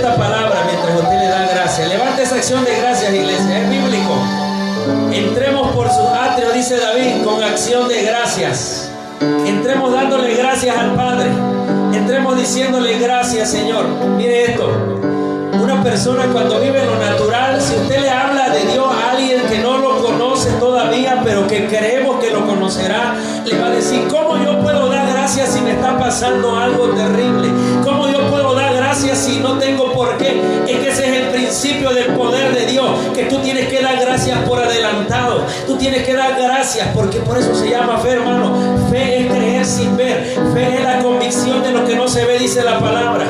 esta palabra mientras usted le da gracias. Levante esa acción de gracias, iglesia. Es bíblico. Entremos por sus atrios, dice David, con acción de gracias. Entremos dándole gracias al Padre. Entremos diciéndole gracias, Señor. Mire esto. Una persona cuando vive en lo natural, si usted le habla de Dios a alguien que no lo conoce todavía, pero que creemos que lo conocerá, le va a decir: ¿cómo yo puedo dar gracias si me está pasando algo terrible? ¿Cómo yo puedo dar gracias si no tengo por qué? Es que ese es el principio del poder de Dios, que tú tienes que dar gracias por adelantado. Tú tienes que dar gracias, porque por eso se llama fe, hermano. Fe es creer sin ver. Fe es la convicción de lo que no se ve, dice la palabra.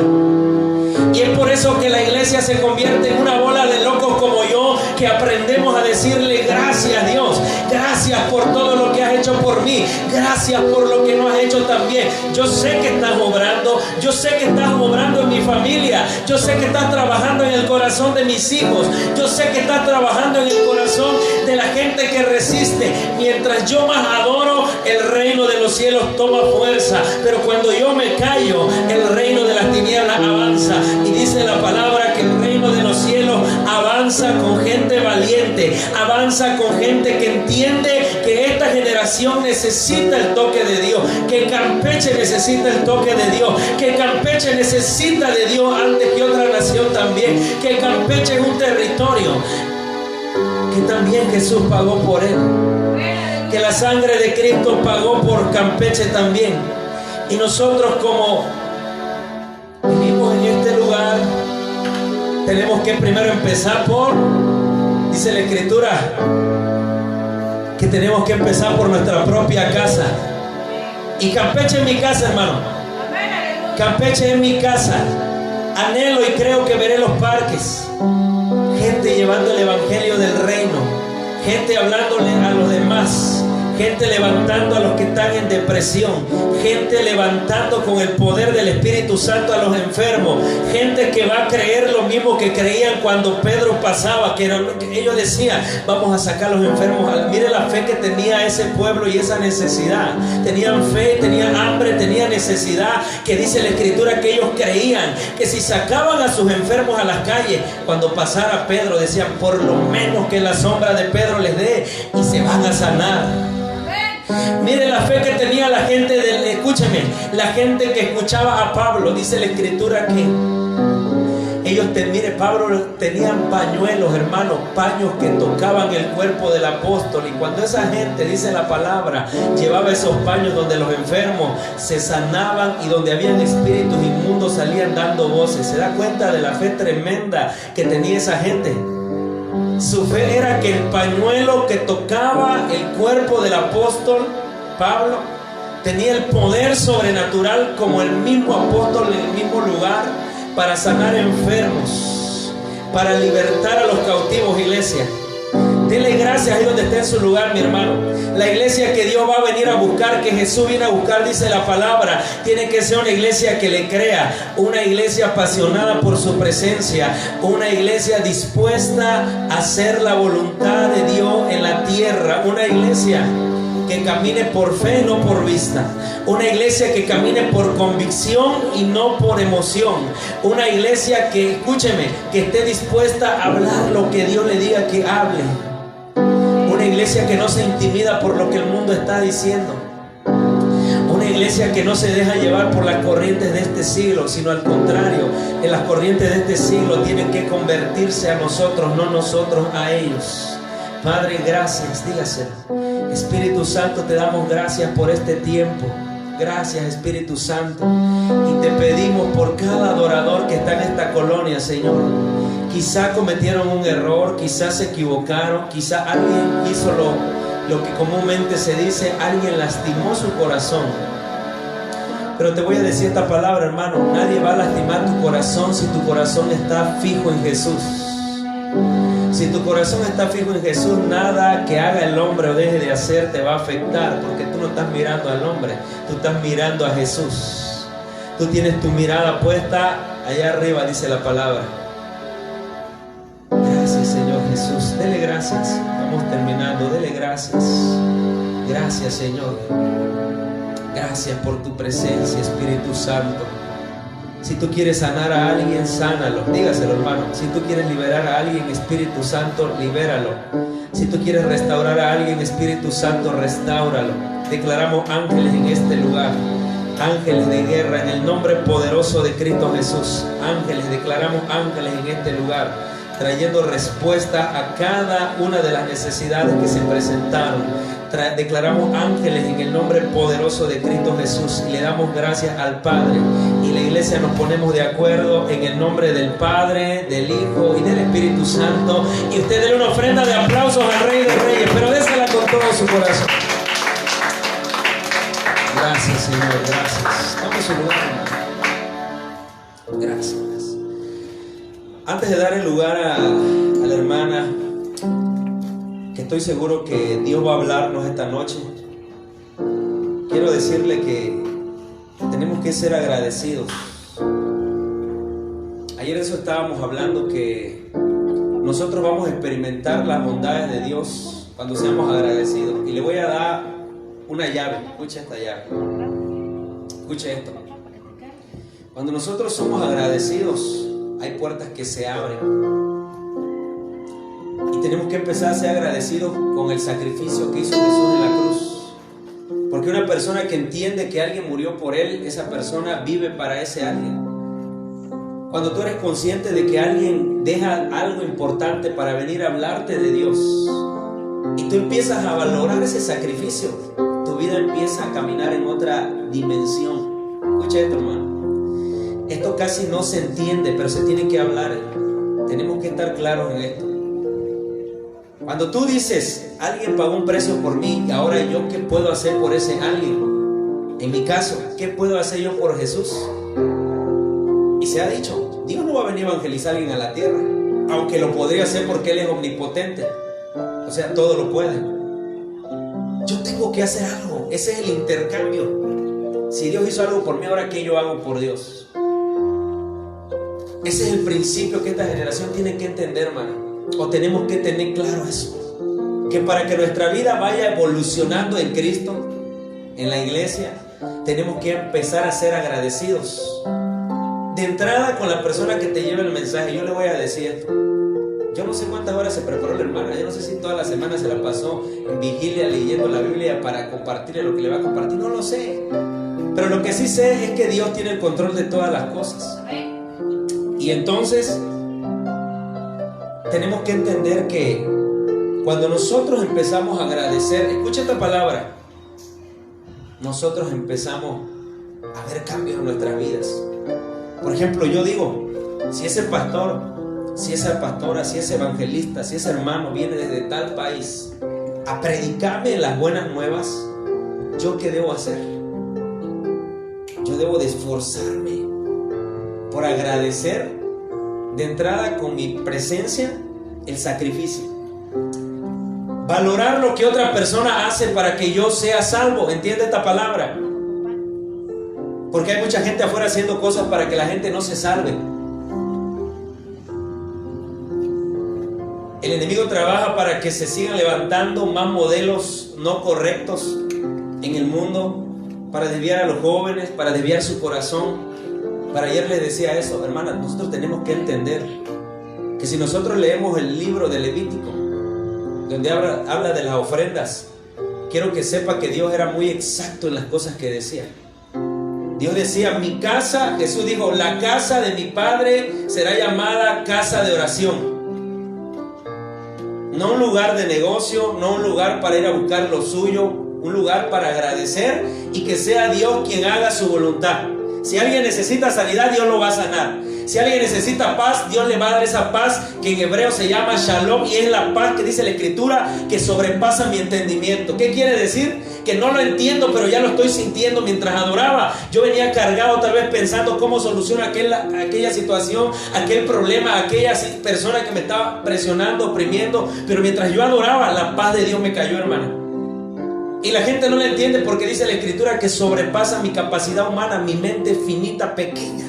Y es por eso que la iglesia se convierte en una bola de locos como yo, que aprendemos a decirle gracias, Dios. Gracias por todo lo que has hecho por mí. Gracias por lo que no has hecho también. Yo sé que estás obrando. Yo sé que estás obrando en mi familia. Yo sé que estás trabajando en el corazón de mis hijos. Yo sé que estás trabajando en el corazón de la gente que resiste. Mientras yo más adoro, el reino de los cielos toma fuerza. Pero cuando yo me callo, el reino de las tinieblas avanza. Y dice la palabra que el reino de los cielos avanza con gente valiente, avanza con gente que entiende que esta generación necesita el toque de Dios, que Campeche necesita el toque de Dios, que Campeche necesita de Dios antes que otra nación también, que Campeche es un territorio que también Jesús pagó por él, que la sangre de Cristo pagó por Campeche también. Y nosotros, como vivimos en este lugar, tenemos que primero empezar por, dice la Escritura, que tenemos que empezar por nuestra propia casa. Y Campeche es mi casa, hermano. Campeche es mi casa. Anhelo y creo que veré los parques, gente llevando el evangelio del reino, gente hablándole a los demás, gente levantando a los que están en depresión, gente levantando con el poder del Espíritu Santo a los enfermos, gente que va a creer lo mismo que creían cuando Pedro pasaba, que ellos decían: vamos a sacar a los enfermos. Mire la fe que tenía ese pueblo y esa necesidad. Tenían fe, tenían hambre, tenían necesidad, que dice la Escritura que ellos creían que si sacaban a sus enfermos a las calles, cuando pasara Pedro, decían: por lo menos que la sombra de Pedro les dé y se van a sanar. Mire la fe que tenía la gente escúcheme, la gente que escuchaba a Pablo. Dice la Escritura que ellos, mire, Pablo tenían pañuelos, hermanos, paños que tocaban el cuerpo del apóstol. Y cuando esa gente, dice la palabra, llevaba esos paños donde los enfermos se sanaban y donde habían espíritus inmundos salían dando voces. ¿Se da cuenta de la fe tremenda que tenía esa gente? Su fe era que el pañuelo que tocaba el cuerpo del apóstol Pablo tenía el poder sobrenatural como el mismo apóstol en el mismo lugar, para sanar enfermos, para libertar a los cautivos, iglesia. Dele gracias ahí donde esté en su lugar, mi hermano. La iglesia que Dios va a venir a buscar, que Jesús viene a buscar, dice la palabra, tiene que ser una iglesia que le crea, una iglesia apasionada por su presencia, una iglesia dispuesta a hacer la voluntad de Dios en la tierra, una iglesia que camine por fe, no por vista. Una iglesia que camine por convicción y no por emoción. Una iglesia que, escúcheme, que esté dispuesta a hablar lo que Dios le diga que hable. Una iglesia que no se intimida por lo que el mundo está diciendo. Una iglesia que no se deja llevar por las corrientes de este siglo, sino al contrario, en las corrientes de este siglo tienen que convertirse a nosotros, no nosotros a ellos. Padre, gracias, dígaselo. Espíritu Santo, te damos gracias por este tiempo. Gracias, Espíritu Santo. Y te pedimos por cada adorador que está en esta colonia, Señor. Quizá cometieron un error, quizá se equivocaron, quizá alguien hizo lo que comúnmente se dice, alguien lastimó su corazón. Pero te voy a decir esta palabra, hermano: nadie va a lastimar tu corazón si tu corazón está fijo en Jesús. Si tu corazón está fijo en Jesús, nada que haga el hombre o deje de hacer te va a afectar, porque tú no estás mirando al hombre, tú estás mirando a Jesús. Tú tienes tu mirada puesta allá arriba, dice la palabra. Gracias, Señor Jesús. Dele gracias. Vamos terminando. Dele gracias. Gracias, Señor. Gracias por tu presencia, Espíritu Santo. Si tú quieres sanar a alguien, sánalo. Dígaselo, hermano. Si tú quieres liberar a alguien, Espíritu Santo, libéralo. Si tú quieres restaurar a alguien, Espíritu Santo, restáuralo. Declaramos ángeles en este lugar, ángeles de guerra en el nombre poderoso de Cristo Jesús. Ángeles, declaramos ángeles en este lugar, trayendo respuesta a cada una de las necesidades que se presentaron. Declaramos ángeles en el nombre poderoso de Cristo Jesús y le damos gracias al Padre. Y la iglesia nos ponemos de acuerdo en el nombre del Padre, del Hijo y del Espíritu Santo. Y usted déle una ofrenda de aplausos al Rey de Reyes, pero désela con todo su corazón. Gracias, Señor, gracias. Tome su lugar, hermano. Gracias. Antes de dar el lugar a la hermana, que estoy seguro que Dios va a hablarnos esta noche, quiero decirle que tenemos que ser agradecidos. Ayer eso estábamos hablando, que nosotros vamos a experimentar las bondades de Dios cuando seamos agradecidos. Y le voy a dar una llave. Escucha esta llave. Escucha esto. Cuando nosotros somos agradecidos, hay puertas que se abren. Y tenemos que empezar a ser agradecidos con el sacrificio que hizo Jesús en la cruz. Porque una persona que entiende que alguien murió por él, esa persona vive para ese alguien. Cuando tú eres consciente de que alguien deja algo importante para venir a hablarte de Dios, y tú empiezas a valorar ese sacrificio, tu vida empieza a caminar en otra dimensión. Escucha esto, hermano. Esto casi no se entiende, pero se tiene que hablar. Tenemos que estar claros en esto. Cuando tú dices, alguien pagó un precio por mí, y ahora yo, ¿qué puedo hacer por ese alguien? En mi caso, ¿qué puedo hacer yo por Jesús? Y se ha dicho, Dios no va a venir a evangelizar a alguien a la tierra, aunque lo podría hacer porque Él es omnipotente. O sea, todo lo puede. Yo tengo que hacer algo. Ese es el intercambio. Si Dios hizo algo por mí, ahora ¿qué yo hago por Dios? Ese es el principio que esta generación tiene que entender, hermano. O tenemos que tener claro eso, que para que nuestra vida vaya evolucionando en Cristo, en la iglesia, tenemos que empezar a ser agradecidos. De entrada, con la persona que te lleva el mensaje, yo le voy a decir esto. Yo no sé cuántas horas se preparó la hermana. Yo no sé si toda la semana se la pasó en vigilia leyendo la Biblia para compartirle lo que le va a compartir. No lo sé. Pero lo que sí sé es que Dios tiene el control de todas las cosas. Y entonces tenemos que entender que cuando nosotros empezamos a agradecer, escucha esta palabra, nosotros empezamos a ver cambios en nuestras vidas. Por ejemplo, yo digo, si ese pastor, si esa pastora, si ese evangelista, si ese hermano viene desde tal país a predicarme las buenas nuevas, ¿yo qué debo hacer? Yo debo de esforzarme por agradecer de entrada con mi presencia el sacrificio. Valorar lo que otra persona hace para que yo sea salvo. ¿Entiende esta palabra? Porque hay mucha gente afuera haciendo cosas para que la gente no se salve. El enemigo trabaja para que se sigan levantando más modelos no correctos en el mundo, para desviar a los jóvenes, para desviar su corazón. Para ayer les decía eso, hermanas, nosotros tenemos que entender que si nosotros leemos el libro de Levítico, donde habla de las ofrendas, quiero que sepa que Dios era muy exacto en las cosas que decía. Dios decía, mi casa, Jesús dijo, la casa de mi Padre será llamada casa de oración. No un lugar de negocio, no un lugar para ir a buscar lo suyo, un lugar para agradecer y que sea Dios quien haga su voluntad. Si alguien necesita sanidad, Dios lo va a sanar. Si alguien necesita paz, Dios le va a dar esa paz que en hebreo se llama shalom, y es la paz que dice la escritura que sobrepasa mi entendimiento. ¿Qué quiere decir? Que no lo entiendo, pero ya lo estoy sintiendo. Mientras adoraba, yo venía cargado tal vez pensando cómo solucionar aquella situación, aquel problema, aquella persona que me estaba presionando, oprimiendo. Pero mientras yo adoraba, la paz de Dios me cayó, hermano. Y la gente no lo entiende porque dice la escritura que sobrepasa mi capacidad humana, mi mente finita, pequeña.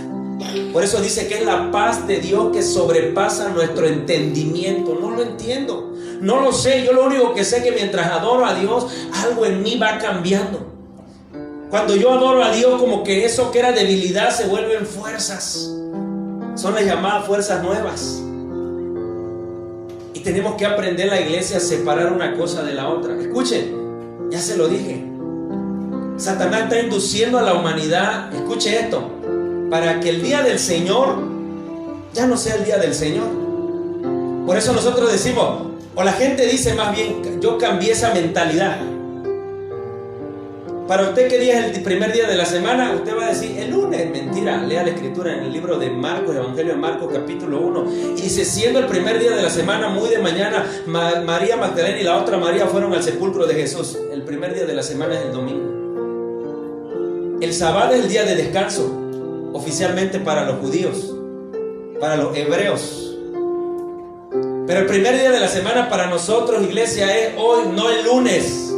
Por eso dice que es la paz de Dios que sobrepasa nuestro entendimiento. No lo entiendo, no lo sé. Yo lo único que sé es que mientras adoro a Dios, algo en mí va cambiando. Cuando yo adoro a Dios, como que eso que era debilidad se vuelven fuerzas. Son las llamadas fuerzas nuevas. Y tenemos que aprender la iglesia a separar una cosa de la otra. Escuchen, ya se lo dije. Satanás está induciendo a la humanidad, escuche esto, para que el día del Señor ya no sea el día del Señor. Por eso nosotros decimos, o la gente dice más bien, yo cambié esa mentalidad. Para usted, ¿qué día es el primer día de la semana? Usted va a decir, el lunes. Mentira, lea la escritura en el libro de Marcos, Evangelio de Marcos, capítulo 1. Y dice, siendo el primer día de la semana, muy de mañana, María Magdalena y la otra María fueron al sepulcro de Jesús. El primer día de la semana es el domingo. El sábado es el día de descanso, oficialmente para los judíos, para los hebreos. Pero el primer día de la semana para nosotros, iglesia, es hoy, no el lunes.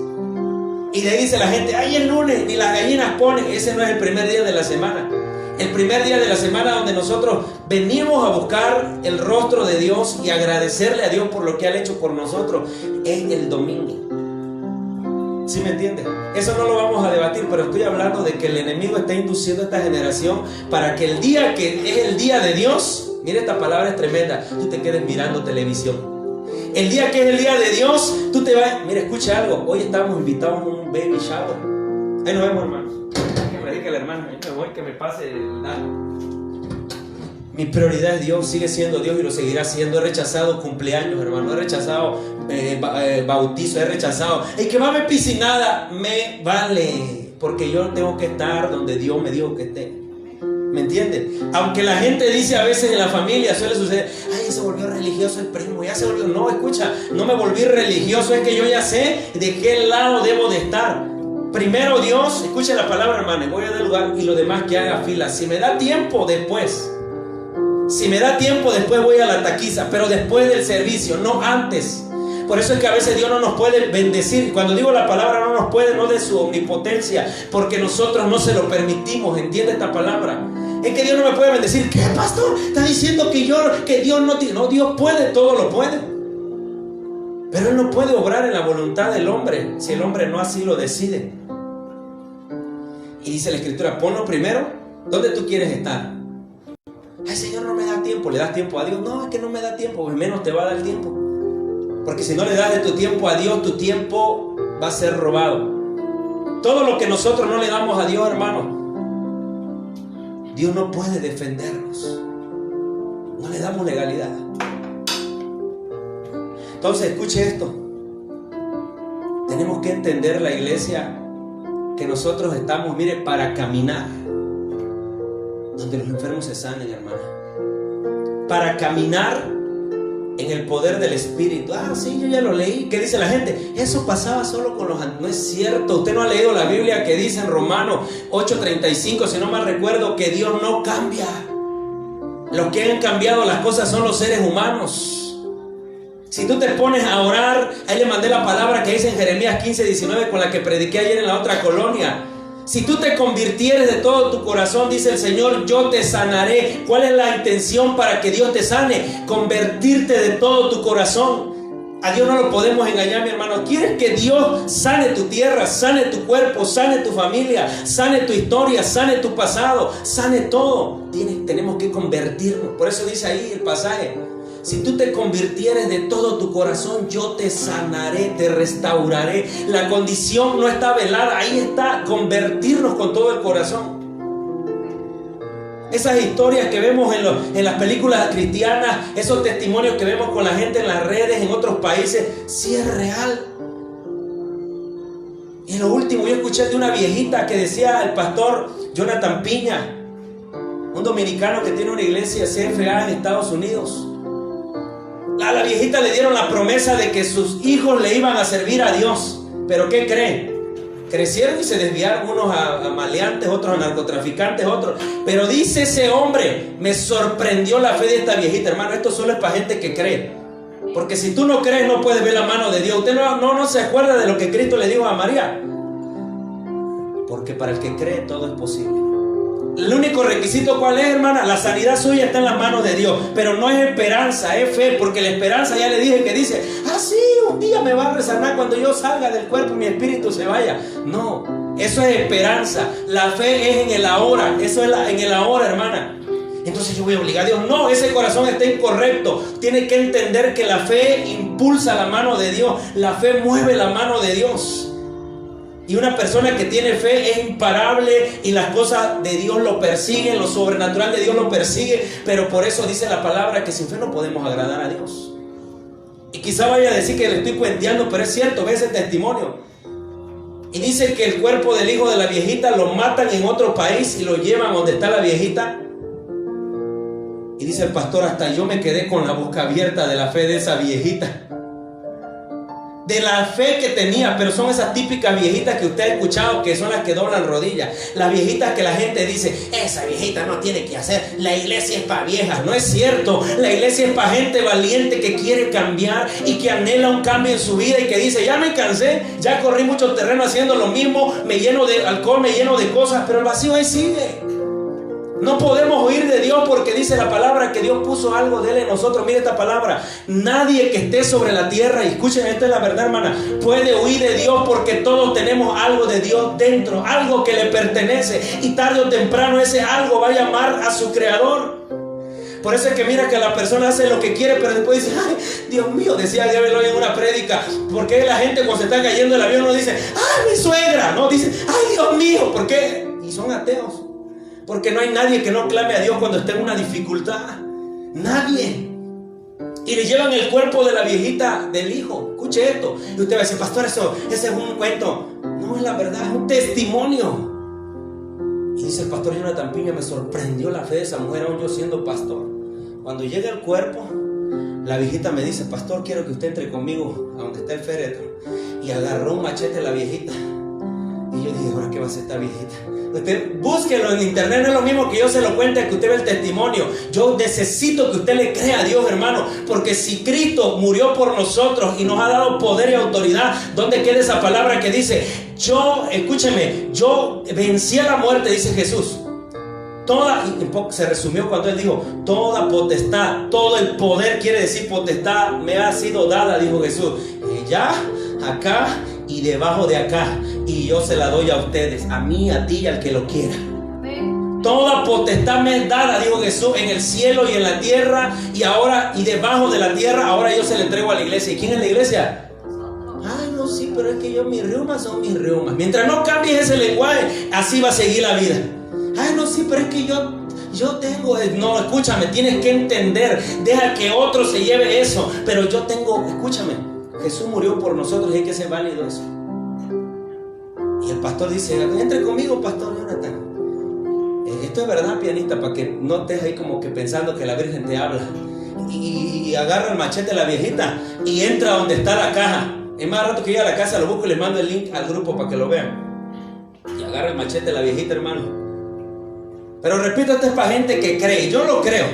Y de ahí dice la gente, ay, el lunes, ni las gallinas ponen. Ese no es el primer día de la semana. El primer día de la semana donde nosotros venimos a buscar el rostro de Dios y agradecerle a Dios por lo que ha hecho por nosotros, es el domingo. ¿Sí me entiende? Eso no lo vamos a debatir, pero estoy hablando de que el enemigo está induciendo a esta generación para que el día que es el día de Dios, mire, esta palabra es tremenda, tú te quedes mirando televisión. El día que es el día de Dios, tú te vas. Mira, escucha algo. Hoy estamos invitados a un baby shower. Ahí nos vemos, hermanos. Que me diga el hermano, ahí me voy, que me pase el dato. Mi prioridad es Dios, sigue siendo Dios y lo seguirá siendo. He rechazado cumpleaños, hermano. He rechazado bautizo, he rechazado. El que va a ver piscinada, me vale. Porque yo tengo que estar donde Dios me dijo que esté. ¿Me entienden? Aunque la gente dice a veces en la familia, suele suceder, ay, se volvió religioso el primo, ya se volvió. No, escucha, no me volví religioso, es que yo ya sé de qué lado debo de estar. Primero Dios, escucha la palabra, hermano, voy a dar lugar y lo demás que haga fila. Si me da tiempo, después. Si me da tiempo, después voy a la taquiza, pero después del servicio, no antes. Por eso es que a veces Dios no nos puede bendecir. Cuando digo la palabra no nos puede, no de su omnipotencia, porque nosotros no se lo permitimos. ¿Entiende esta palabra? Es que Dios no me puede bendecir. ¿Qué, pastor? Está diciendo que Dios no tiene. No, Dios puede, todo lo puede. Pero Él no puede obrar en la voluntad del hombre si el hombre no así lo decide. Y dice la escritura, ponlo primero donde tú quieres estar. Ay, Señor, no me da tiempo. ¿Le das tiempo a Dios? No, es que no me da tiempo. Pues menos te va a dar tiempo. Porque si no le das de tu tiempo a Dios, tu tiempo va a ser robado. Todo lo que nosotros no le damos a Dios, hermano, Dios no puede defendernos. No le damos legalidad. Entonces, escuche esto. Tenemos que entender, la iglesia, que nosotros estamos, mire, para caminar donde los enfermos se sanen, hermana. Para caminar en el poder del Espíritu. Ah, sí, yo ya lo leí. ¿Qué dice la gente? Eso pasaba solo con los... No es cierto. Usted no ha leído la Biblia que dice en Romanos 8:35, si no mal recuerdo, que Dios no cambia. Lo que han cambiado las cosas son los seres humanos. Si tú te pones a orar, ahí le mandé la palabra que dice en Jeremías 15:19, con la que prediqué ayer en la otra colonia. Si tú te convirtieres de todo tu corazón, dice el Señor, yo te sanaré. ¿Cuál es la intención para que Dios te sane? Convertirte de todo tu corazón. A Dios no lo podemos engañar, mi hermano. ¿Quieres que Dios sane tu tierra, sane tu cuerpo, sane tu familia, sane tu historia, sane tu pasado, sane todo? Tenemos que convertirnos. Por eso dice ahí el pasaje, si tú te convirtieres de todo tu corazón, yo te sanaré, te restauraré. La condición no está velada, ahí está, convertirnos con todo el corazón. Esas historias que vemos en las películas cristianas, esos testimonios que vemos con la gente en las redes, en otros países, sí es real. Y lo último, yo escuché de una viejita que decía el pastor Jonathan Piña, un dominicano que tiene una iglesia CFA en Estados Unidos. A la viejita le dieron la promesa de que sus hijos le iban a servir a Dios. Pero ¿qué creen? Crecieron y se desviaron, unos a maleantes, otros a narcotraficantes, otros. Pero dice ese hombre, me sorprendió la fe de esta viejita. Hermano, esto solo es para gente que cree. Porque si tú no crees, no puedes ver la mano de Dios. Usted no se acuerda de lo que Cristo le dijo a María. Porque para el que cree todo es posible. El único requisito, ¿cuál es, hermana? La sanidad suya está en las manos de Dios. Pero no es esperanza, es fe. Porque la esperanza, ya le dije, que dice, ah, sí, un día me va a resanar cuando yo salga del cuerpo y mi espíritu se vaya. No, Eso es esperanza. La fe es en el ahora. Eso es en el ahora, hermana. Entonces yo voy a obligar a Dios. No, ese corazón está incorrecto. Tiene que entender que la fe impulsa la mano de Dios. La fe mueve la mano de Dios. Y una persona que tiene fe es imparable y las cosas de Dios lo persiguen, lo sobrenatural de Dios lo persigue. Pero por eso dice la palabra que sin fe no podemos agradar a Dios. Y quizá vaya a decir que le estoy cuenteando, pero es cierto, ve ese testimonio. Y dice que el cuerpo del hijo de la viejita lo matan en otro país y lo llevan donde está la viejita. Y dice el pastor, hasta yo me quedé con la boca abierta de la fe de esa viejita. De la fe que tenía, pero son esas típicas viejitas que usted ha escuchado, que son las que doblan rodillas. Las viejitas que la gente dice, esa viejita no tiene que hacer, la iglesia es para viejas. No es cierto, la iglesia es para gente valiente que quiere cambiar y que anhela un cambio en su vida y que dice, ya me cansé, ya corrí mucho terreno haciendo lo mismo, me lleno de alcohol, me lleno de cosas, pero el vacío ahí sigue. No podemos huir de Dios porque dice la palabra que Dios puso algo de Él en nosotros. Mire esta palabra: nadie que esté sobre la tierra, y escuchen, esta es la verdad, hermana, puede huir de Dios, porque todos tenemos algo de Dios dentro, algo que le pertenece, y tarde o temprano ese algo va a llamar a su creador. Por eso es que mira que la persona hace lo que quiere, pero después dice, ay, Dios mío, decía Gabriel hoy en una prédica, porque la gente cuando se está cayendo el avión no dice, ay, mi suegra, no, dice, ay, Dios mío, ¿por qué? Y son ateos. Porque no hay nadie que no clame a Dios cuando esté en una dificultad. Nadie. Y le llevan el cuerpo de la viejita del hijo. Escuche esto. Y usted va a decir, pastor, ese es un cuento. No, es la verdad, es un testimonio. Y dice el pastor Jonathan Piña, me sorprendió la fe de esa mujer aún yo siendo pastor. Cuando llega el cuerpo, la viejita me dice, pastor, quiero que usted entre conmigo a donde está el féretro. Y agarró un machete la viejita. Y yo dije, ¿ahora qué va a hacer esta viejita? Usted búsquelo en internet, no es lo mismo que yo se lo cuente, que usted ve el testimonio. Yo necesito que usted le crea a Dios, hermano, porque si Cristo murió por nosotros y nos ha dado poder y autoridad, ¿dónde queda esa palabra que dice, escúcheme, yo vencí a la muerte, dice Jesús? Se resumió cuando Él dijo, toda potestad, todo el poder, quiere decir potestad, me ha sido dada, dijo Jesús. Ya, acá y debajo de acá, y yo se la doy a ustedes, a mí, a ti y al que lo quiera. Amén. Toda potestad me es dada, dijo Jesús, en el cielo y en la tierra, y ahora, y debajo de la tierra, ahora yo se la entrego a la iglesia. ¿Y quién es la iglesia? Ay, no, sí, pero es que mis reumas son mis reumas. Mientras no cambies ese lenguaje, así va a seguir la vida. Ay, no, sí, pero es que yo tengo, no, escúchame, tienes que entender, deja que otro se lleve eso, pero yo tengo, escúchame, Jesús murió por nosotros y hay que ser válido eso. Y el pastor dice, entre conmigo, pastor Jonathan. Esto es verdad, pianista, para que no estés ahí como que pensando que la Virgen te habla. Y agarra el machete de la viejita y entra donde está la caja. Es más, rato que llegue a la casa lo busco y les mando el link al grupo para que lo vean. Y agarra el machete de la viejita, hermano. Pero repito, esto es para gente que cree. Yo lo creo,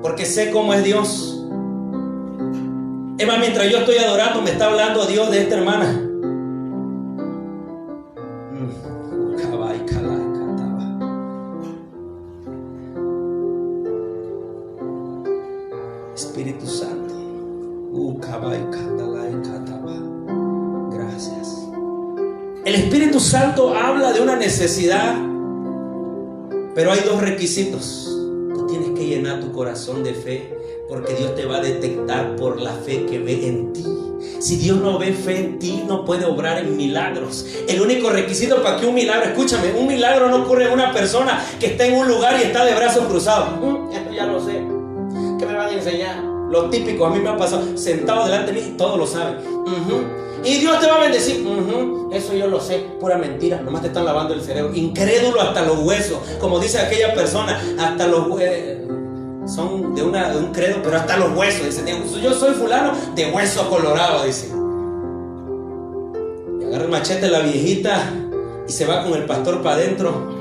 porque sé cómo es Dios. Es más, mientras yo estoy adorando, me está hablando Dios de esta hermana. Espíritu Santo. Gracias. El Espíritu Santo habla de una necesidad, pero hay dos requisitos. Tú tienes que llenar tu corazón de fe, porque Dios te va a detectar por la fe que ve en ti. Si Dios no ve fe en ti, no puede obrar en milagros. El único requisito para que un milagro, escúchame, un milagro no ocurre en una persona que está en un lugar y está de brazos cruzados. Esto ya lo sé. ¿Qué me van a enseñar? Lo típico, a mí me ha pasado, sentado delante de mí, todos lo saben. Y Dios te va a bendecir. Eso yo lo sé, pura mentira, nomás te están lavando el cerebro. Incrédulo hasta los huesos, como dice aquella persona, hasta los huesos. Son de un credo, pero hasta los huesos. Dice, yo soy fulano de hueso colorado, dice. Y agarra el machete la viejita y se va con el pastor para adentro.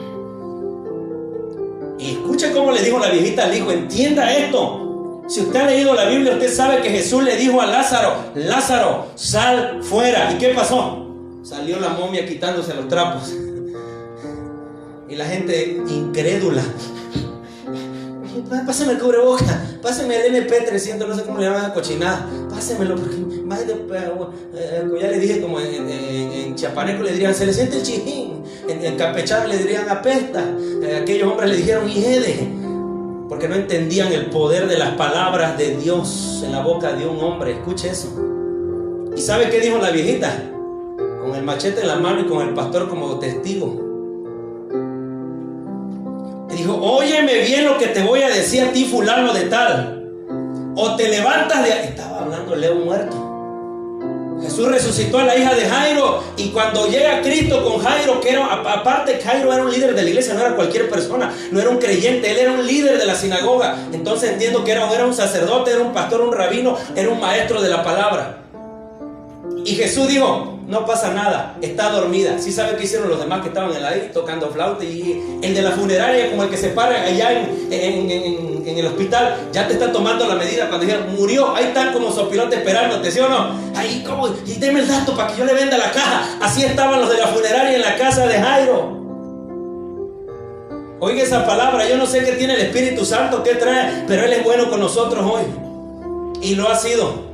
Y escucha cómo le dijo la viejita al hijo, entienda esto. Si usted ha leído la Biblia, usted sabe que Jesús le dijo a Lázaro, Lázaro, sal fuera. ¿Y qué pasó? Salió la momia quitándose los trapos. Y la gente incrédula. pásame el cubreboca, pásame el NP300, no sé cómo le llaman a cochinada, pásemelo, porque ya le dije, como en chiapaneco le dirían, se le siente el chijín, en campechano le dirían apesta, aquellos hombres le dijeron hijede, porque no entendían el poder de las palabras de Dios en la boca de un hombre. Escuche eso. ¿Y sabe qué dijo la viejita? Con el machete en la mano y con el pastor como testigo. Dijo, óyeme bien lo que te voy a decir a ti, fulano de tal. O te levantas de ahí. Estaba hablando el león muerto. Jesús resucitó a la hija de Jairo. Y cuando llega Cristo con Jairo, que era, aparte Jairo era un líder de la iglesia, no era cualquier persona, no era un creyente, él era un líder de la sinagoga. Entonces entiendo que era un sacerdote, era un pastor, un rabino, era un maestro de la palabra. Y Jesús dijo, no pasa nada, está dormida. ¿Sí sabe qué hicieron los demás que estaban ahí tocando flauta? Y el de la funeraria, como el que se para allá en el hospital, ya te está tomando la medida cuando dijeron, murió. Ahí están como sopilotes esperándote, ¿sí o no? Ahí como, y deme el dato para que yo le venda la caja. Así estaban los de la funeraria en la casa de Jairo. Oiga esa palabra, yo no sé qué tiene el Espíritu Santo, qué trae, pero Él es bueno con nosotros hoy. Y lo ha sido.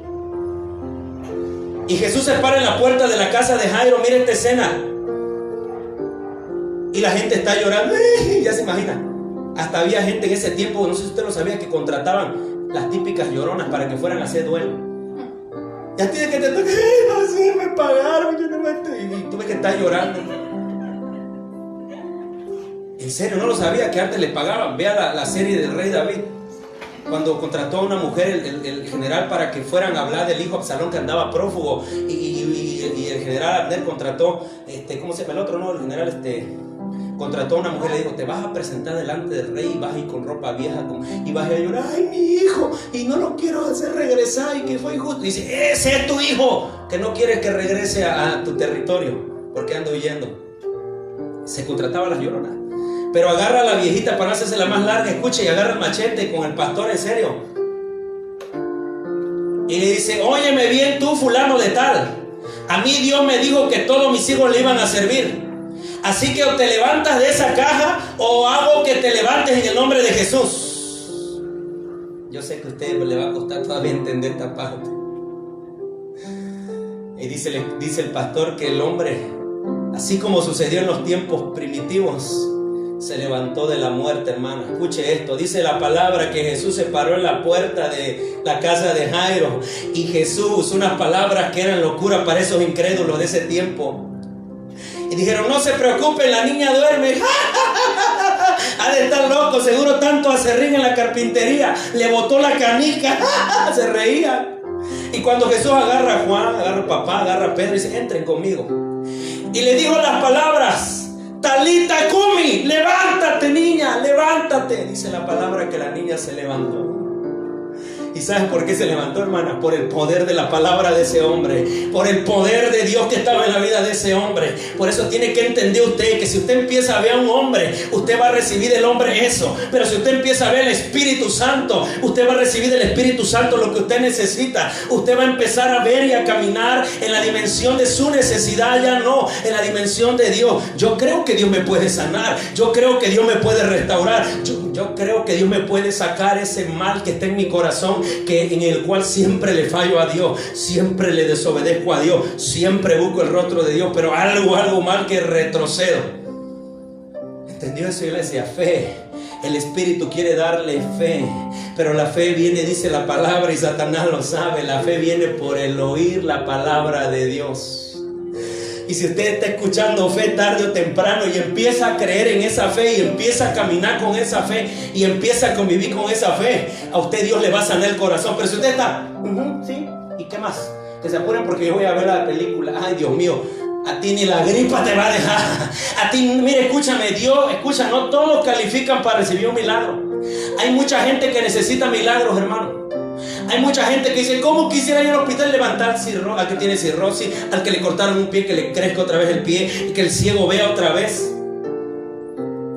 Y Jesús se para en la puerta de la casa de Jairo. Mire esta escena. Y la gente está llorando. Ya se imagina. Hasta había gente en ese tiempo, no sé si usted lo sabía, que contrataban las típicas lloronas para que fueran a hacer duelo. Ya tiene que te tocar. No sé, me pagaron. Yo no me estoy. Y tú ves que está llorando. En serio, no lo sabía que antes le pagaban. Vea la serie del rey David. Cuando contrató a una mujer el general para que fueran a hablar del hijo Absalón que andaba prófugo, y el general Abner contrató, ¿cómo se llama el otro? No, el general contrató a una mujer y le dijo, te vas a presentar delante del rey y vas a ir con ropa vieja y vas a llorar, ay mi hijo, y no lo quiero hacer regresar y que fue injusto. Y dice, ese es tu hijo, que no quieres que regrese a tu territorio porque anda huyendo. Se contrataba a las lloronas. Pero agarra a la viejita para hacerse la más larga, escuche, y agarra el machete con el pastor, en serio. Y le dice, óyeme bien tú, fulano de tal. A mí Dios me dijo que todos mis hijos le iban a servir. Así que o te levantas de esa caja o hago que te levantes en el nombre de Jesús. Yo sé que a usted le va a costar todavía entender esta parte. Y dice el pastor que el hombre, así como sucedió en los tiempos primitivos, se levantó de la muerte, hermano. Escuche esto, dice la palabra que Jesús se paró en la puerta de la casa de Jairo. Y Jesús, unas palabras que eran locura para esos incrédulos de ese tiempo. Y dijeron, no se preocupen, la niña duerme. Ha de estar loco, seguro tanto acerrín en la carpintería, le botó la canica. Se reían. Y cuando Jesús agarra a Juan, agarra a papá, agarra a Pedro y dice, entren conmigo. Y le dijo las palabras, Talita Kumi, levántate niña, levántate. Dice la palabra que la niña se levantó. ¿Y sabes por qué se levantó, hermana? Por el poder de la palabra de ese hombre, por el poder de Dios que estaba en la vida de ese hombre. Por eso tiene que entender usted que si usted empieza a ver a un hombre, usted va a recibir del hombre eso. Pero si usted empieza a ver el Espíritu Santo, usted va a recibir del Espíritu Santo lo que usted necesita. Usted va a empezar a ver y a caminar en la dimensión de su necesidad, ya no en la dimensión de Dios. Yo creo que Dios me puede sanar, yo creo que Dios me puede restaurar, yo creo que Dios me puede sacar ese mal que está en mi corazón, en el cual siempre le fallo a Dios, siempre le desobedezco a Dios, siempre busco el rostro de Dios, pero algo mal que retrocedo. ¿Entendió eso, iglesia? Fe. El Espíritu quiere darle fe, pero la fe viene, dice la palabra, y Satanás lo sabe, la fe viene por el oír la palabra de Dios. Y si usted está escuchando fe tarde o temprano y empieza a creer en esa fe y empieza a caminar con esa fe y empieza a convivir con esa fe, a usted Dios le va a sanar el corazón. Pero si usted está, ¿sí? ¿Y qué más? Que se apuren porque yo voy a ver la película. Ay, Dios mío, a ti ni la gripa te va a dejar. A ti, mire, escúchame, Dios, escucha, no todos califican para recibir un milagro. Hay mucha gente que necesita milagros, hermano. Hay mucha gente que dice, ¿cómo quisiera ir al hospital levantar al que tiene cirrosis, al que le cortaron un pie, que le crezca otra vez el pie, y que el ciego vea otra vez?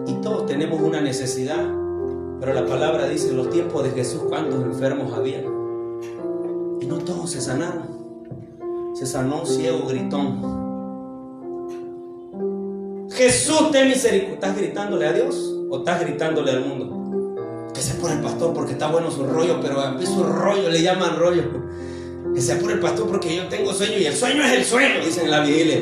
Y todos tenemos una necesidad, pero la palabra dice, en los tiempos de Jesús, ¿cuántos enfermos había? Y no todos se sanaron. Se sanó un ciego gritón. Jesús, ten misericordia. ¿Estás gritándole a Dios o estás gritándole al mundo? Que sea por el pastor porque está bueno su rollo, pero a mí su rollo le llaman rollo. Que sea por el pastor porque yo tengo sueño y el sueño es el sueño, dicen en la vigilia.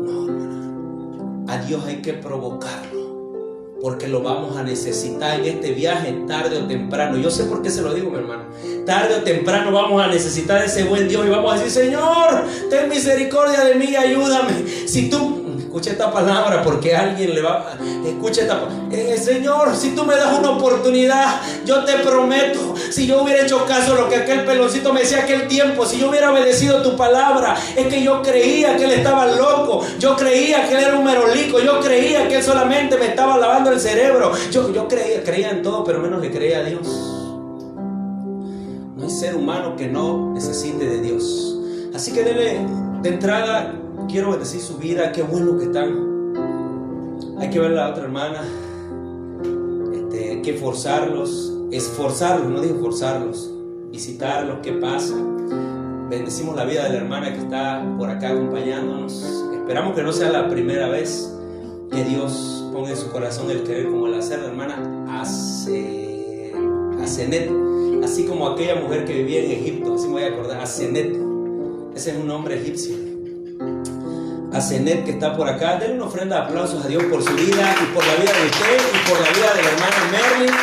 No, hermano. A Dios hay que provocarlo, porque lo vamos a necesitar en este viaje tarde o temprano. Yo sé por qué se lo digo, mi hermano. Tarde o temprano vamos a necesitar ese buen Dios y vamos a decir: Señor, ten misericordia de mí, ayúdame. Si tú, escucha esta palabra porque alguien le va, escucha esta Señor, si tú me das una oportunidad, yo te prometo, si yo hubiera hecho caso a lo que aquel peloncito me decía aquel tiempo, si yo hubiera obedecido tu palabra, es que yo creía que él estaba loco, yo creía que él era un merolico, yo creía que él solamente me estaba lavando el cerebro, yo creía en todo, pero menos que creía a Dios. No hay ser humano que no necesite de Dios. Así que de entrada quiero bendecir su vida. Qué bueno que están. Hay que ver a la otra hermana. Hay que esforzarlos, no digo forzarlos, visitarlos, qué pasa. Bendecimos la vida de la hermana que está por acá acompañándonos. Esperamos que no sea la primera vez que Dios ponga en su corazón el querer como el hacer. La hermana Asenet, así como aquella mujer que vivía en Egipto, así me voy a acordar, Asenet, ese es un nombre egipcio. Asenet, que está por acá, denle una ofrenda de aplausos a Dios por su vida y por la vida de usted y por la vida de la hermana Merlin.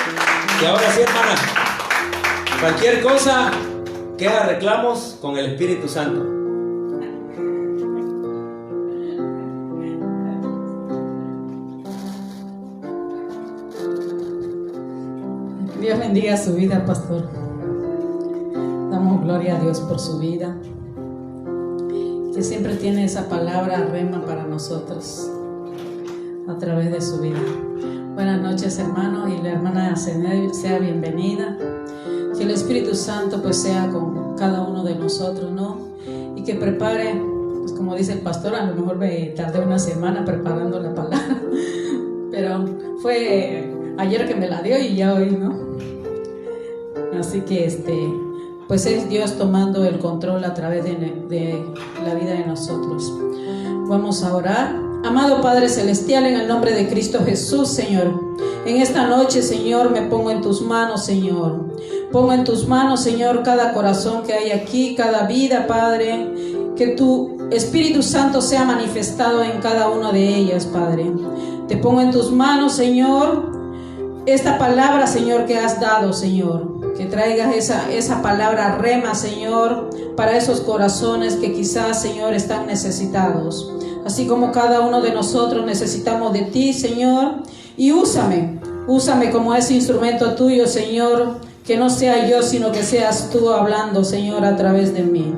Y ahora sí, hermana, cualquier cosa, queda reclamos con el Espíritu Santo. Dios bendiga su vida, pastor. Damos gloria a Dios por su vida, que siempre tiene esa palabra rema para nosotros a través de su vida. Buenas noches, hermanos, y la hermana Zenaida sea bienvenida. Que el Espíritu Santo pues sea con cada uno de nosotros, ¿no? Y que prepare, pues como dice el pastor, a lo mejor me tardé una semana preparando la palabra, pero fue ayer que me la dio y ya hoy, ¿no? Así que pues es Dios tomando el control a través de la vida de nosotros. Vamos a orar. Amado Padre Celestial, en el nombre de Cristo Jesús, Señor, en esta noche, Señor, me pongo en tus manos, Señor. Pongo en tus manos, Señor, cada corazón que hay aquí, cada vida, Padre. Que tu Espíritu Santo sea manifestado en cada una de ellas, Padre. Te pongo en tus manos, Señor, esta palabra, Señor, que has dado, Señor. Que traigas esa palabra rema, Señor, para esos corazones que quizás, Señor, están necesitados. Así como cada uno de nosotros necesitamos de ti, Señor. Y úsame como ese instrumento tuyo, Señor. Que no sea yo, sino que seas tú hablando, Señor, a través de mí.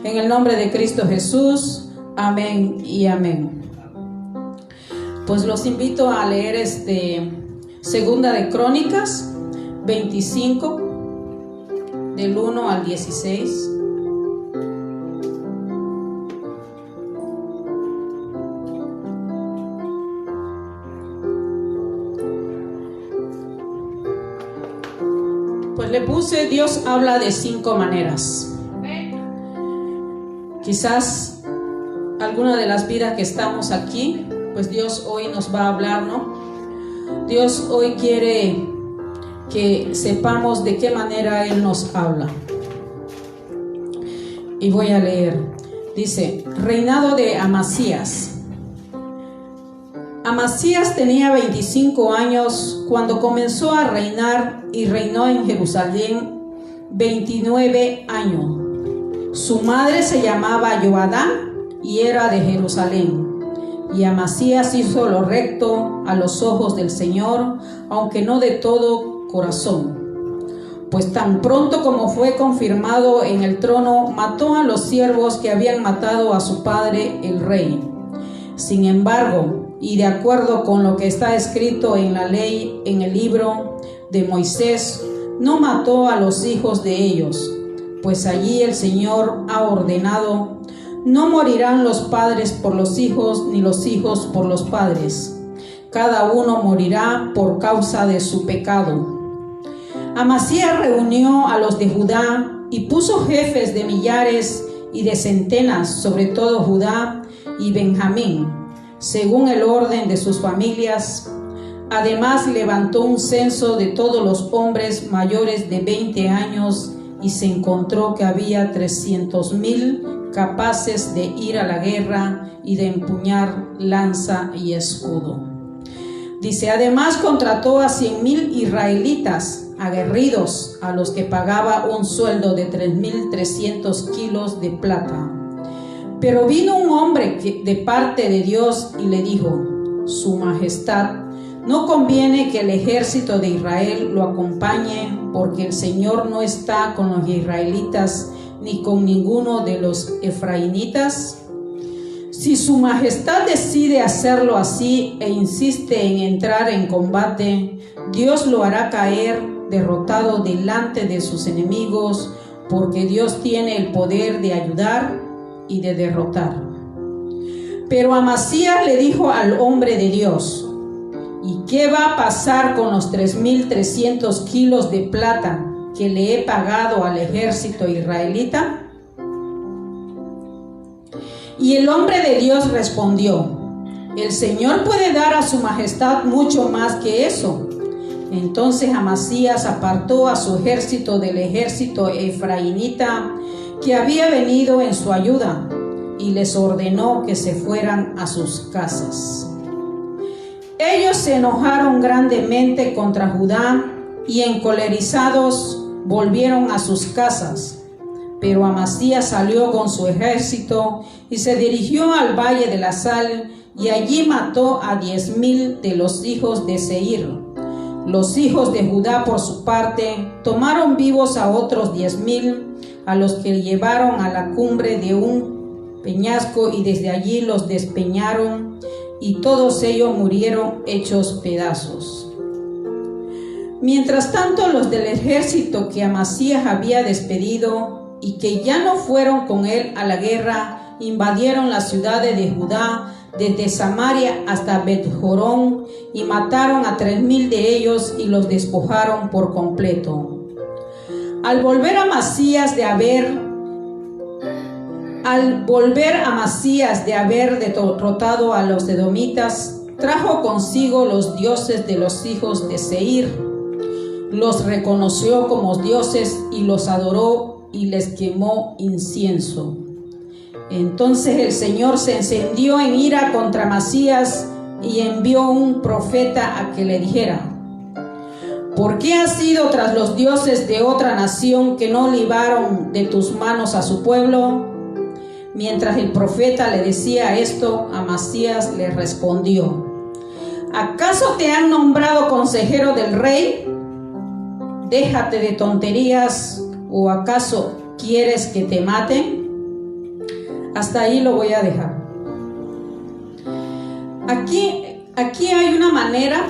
En el nombre de Cristo Jesús. Amén y amén. Pues los invito a leer Segunda de Crónicas 25, del 1 al 16. Pues le puse: Dios habla de 5 maneras. Quizás alguna de las vidas que estamos aquí, pues Dios hoy nos va a hablar, ¿no? Dios hoy quiere que sepamos de qué manera Él nos habla. Y voy a leer. Dice: reinado de Amasías. Amasías tenía 25 años cuando comenzó a reinar y reinó en Jerusalén 29 años. Su madre se llamaba Joadá y era de Jerusalén. Y Amasías hizo lo recto a los ojos del Señor, aunque no de todo corazón. Pues tan pronto como fue confirmado en el trono, mató a los siervos que habían matado a su padre el rey. Sin embargo, y de acuerdo con lo que está escrito en la ley, en el libro de Moisés, no mató a los hijos de ellos, pues allí el Señor ha ordenado: no morirán los padres por los hijos, ni los hijos por los padres. Cada uno morirá por causa de su pecado. Amasías reunió a los de Judá y puso jefes de millares y de centenas sobre todo Judá y Benjamín, según el orden de sus familias. Además levantó un censo de todos los hombres mayores de 20 años y se encontró que había 300,000 capaces de ir a la guerra y de empuñar lanza y escudo. Dice, además contrató a 100,000 israelitas aguerridos, a los que pagaba un sueldo de 3,300 kilos de plata. Pero vino un hombre de parte de Dios y le dijo, Su Majestad, no conviene que el ejército de Israel lo acompañe, porque el Señor no está con los israelitas ni con ninguno de los efraínitas. Si Su Majestad decide hacerlo así e insiste en entrar en combate, Dios lo hará caer derrotado delante de sus enemigos, porque Dios tiene el poder de ayudar y de derrotar. Pero Amasías le dijo al hombre de Dios, ¿y qué va a pasar con los 3,300 kilos de plata que le he pagado al ejército israelita? Y el hombre de Dios respondió, el Señor puede dar a Su Majestad mucho más que eso. Entonces Amasías apartó a su ejército del ejército efraínita que había venido en su ayuda, y les ordenó que se fueran a sus casas. Ellos se enojaron grandemente contra Judá y encolerizados volvieron a sus casas. Pero Amasías salió con su ejército y se dirigió al valle de la Sal, y allí mató a 10,000 de los hijos de Seir. Los hijos de Judá, por su parte, tomaron vivos a otros 10,000, a los que llevaron a la cumbre de un peñasco y desde allí los despeñaron, y todos ellos murieron hechos pedazos. Mientras tanto, los del ejército que Amasías había despedido y que ya no fueron con él a la guerra, invadieron las ciudades de Judá desde Samaria hasta Bet-Jorón y mataron a 3,000 de ellos y los despojaron por completo. Al volver Amasías de haber derrotado a los edomitas, trajo consigo los dioses de los hijos de Seir. Los reconoció como dioses y los adoró y les quemó incienso. Entonces el Señor se encendió en ira contra Amasías y envió un profeta a que le dijera: ¿por qué has ido tras los dioses de otra nación que no libraron de tus manos a su pueblo? Mientras el profeta le decía esto, Amasías le respondió: ¿acaso te han nombrado consejero del rey? Déjate de tonterías, ¿o acaso quieres que te maten? Hasta ahí lo voy a dejar. Aquí hay una manera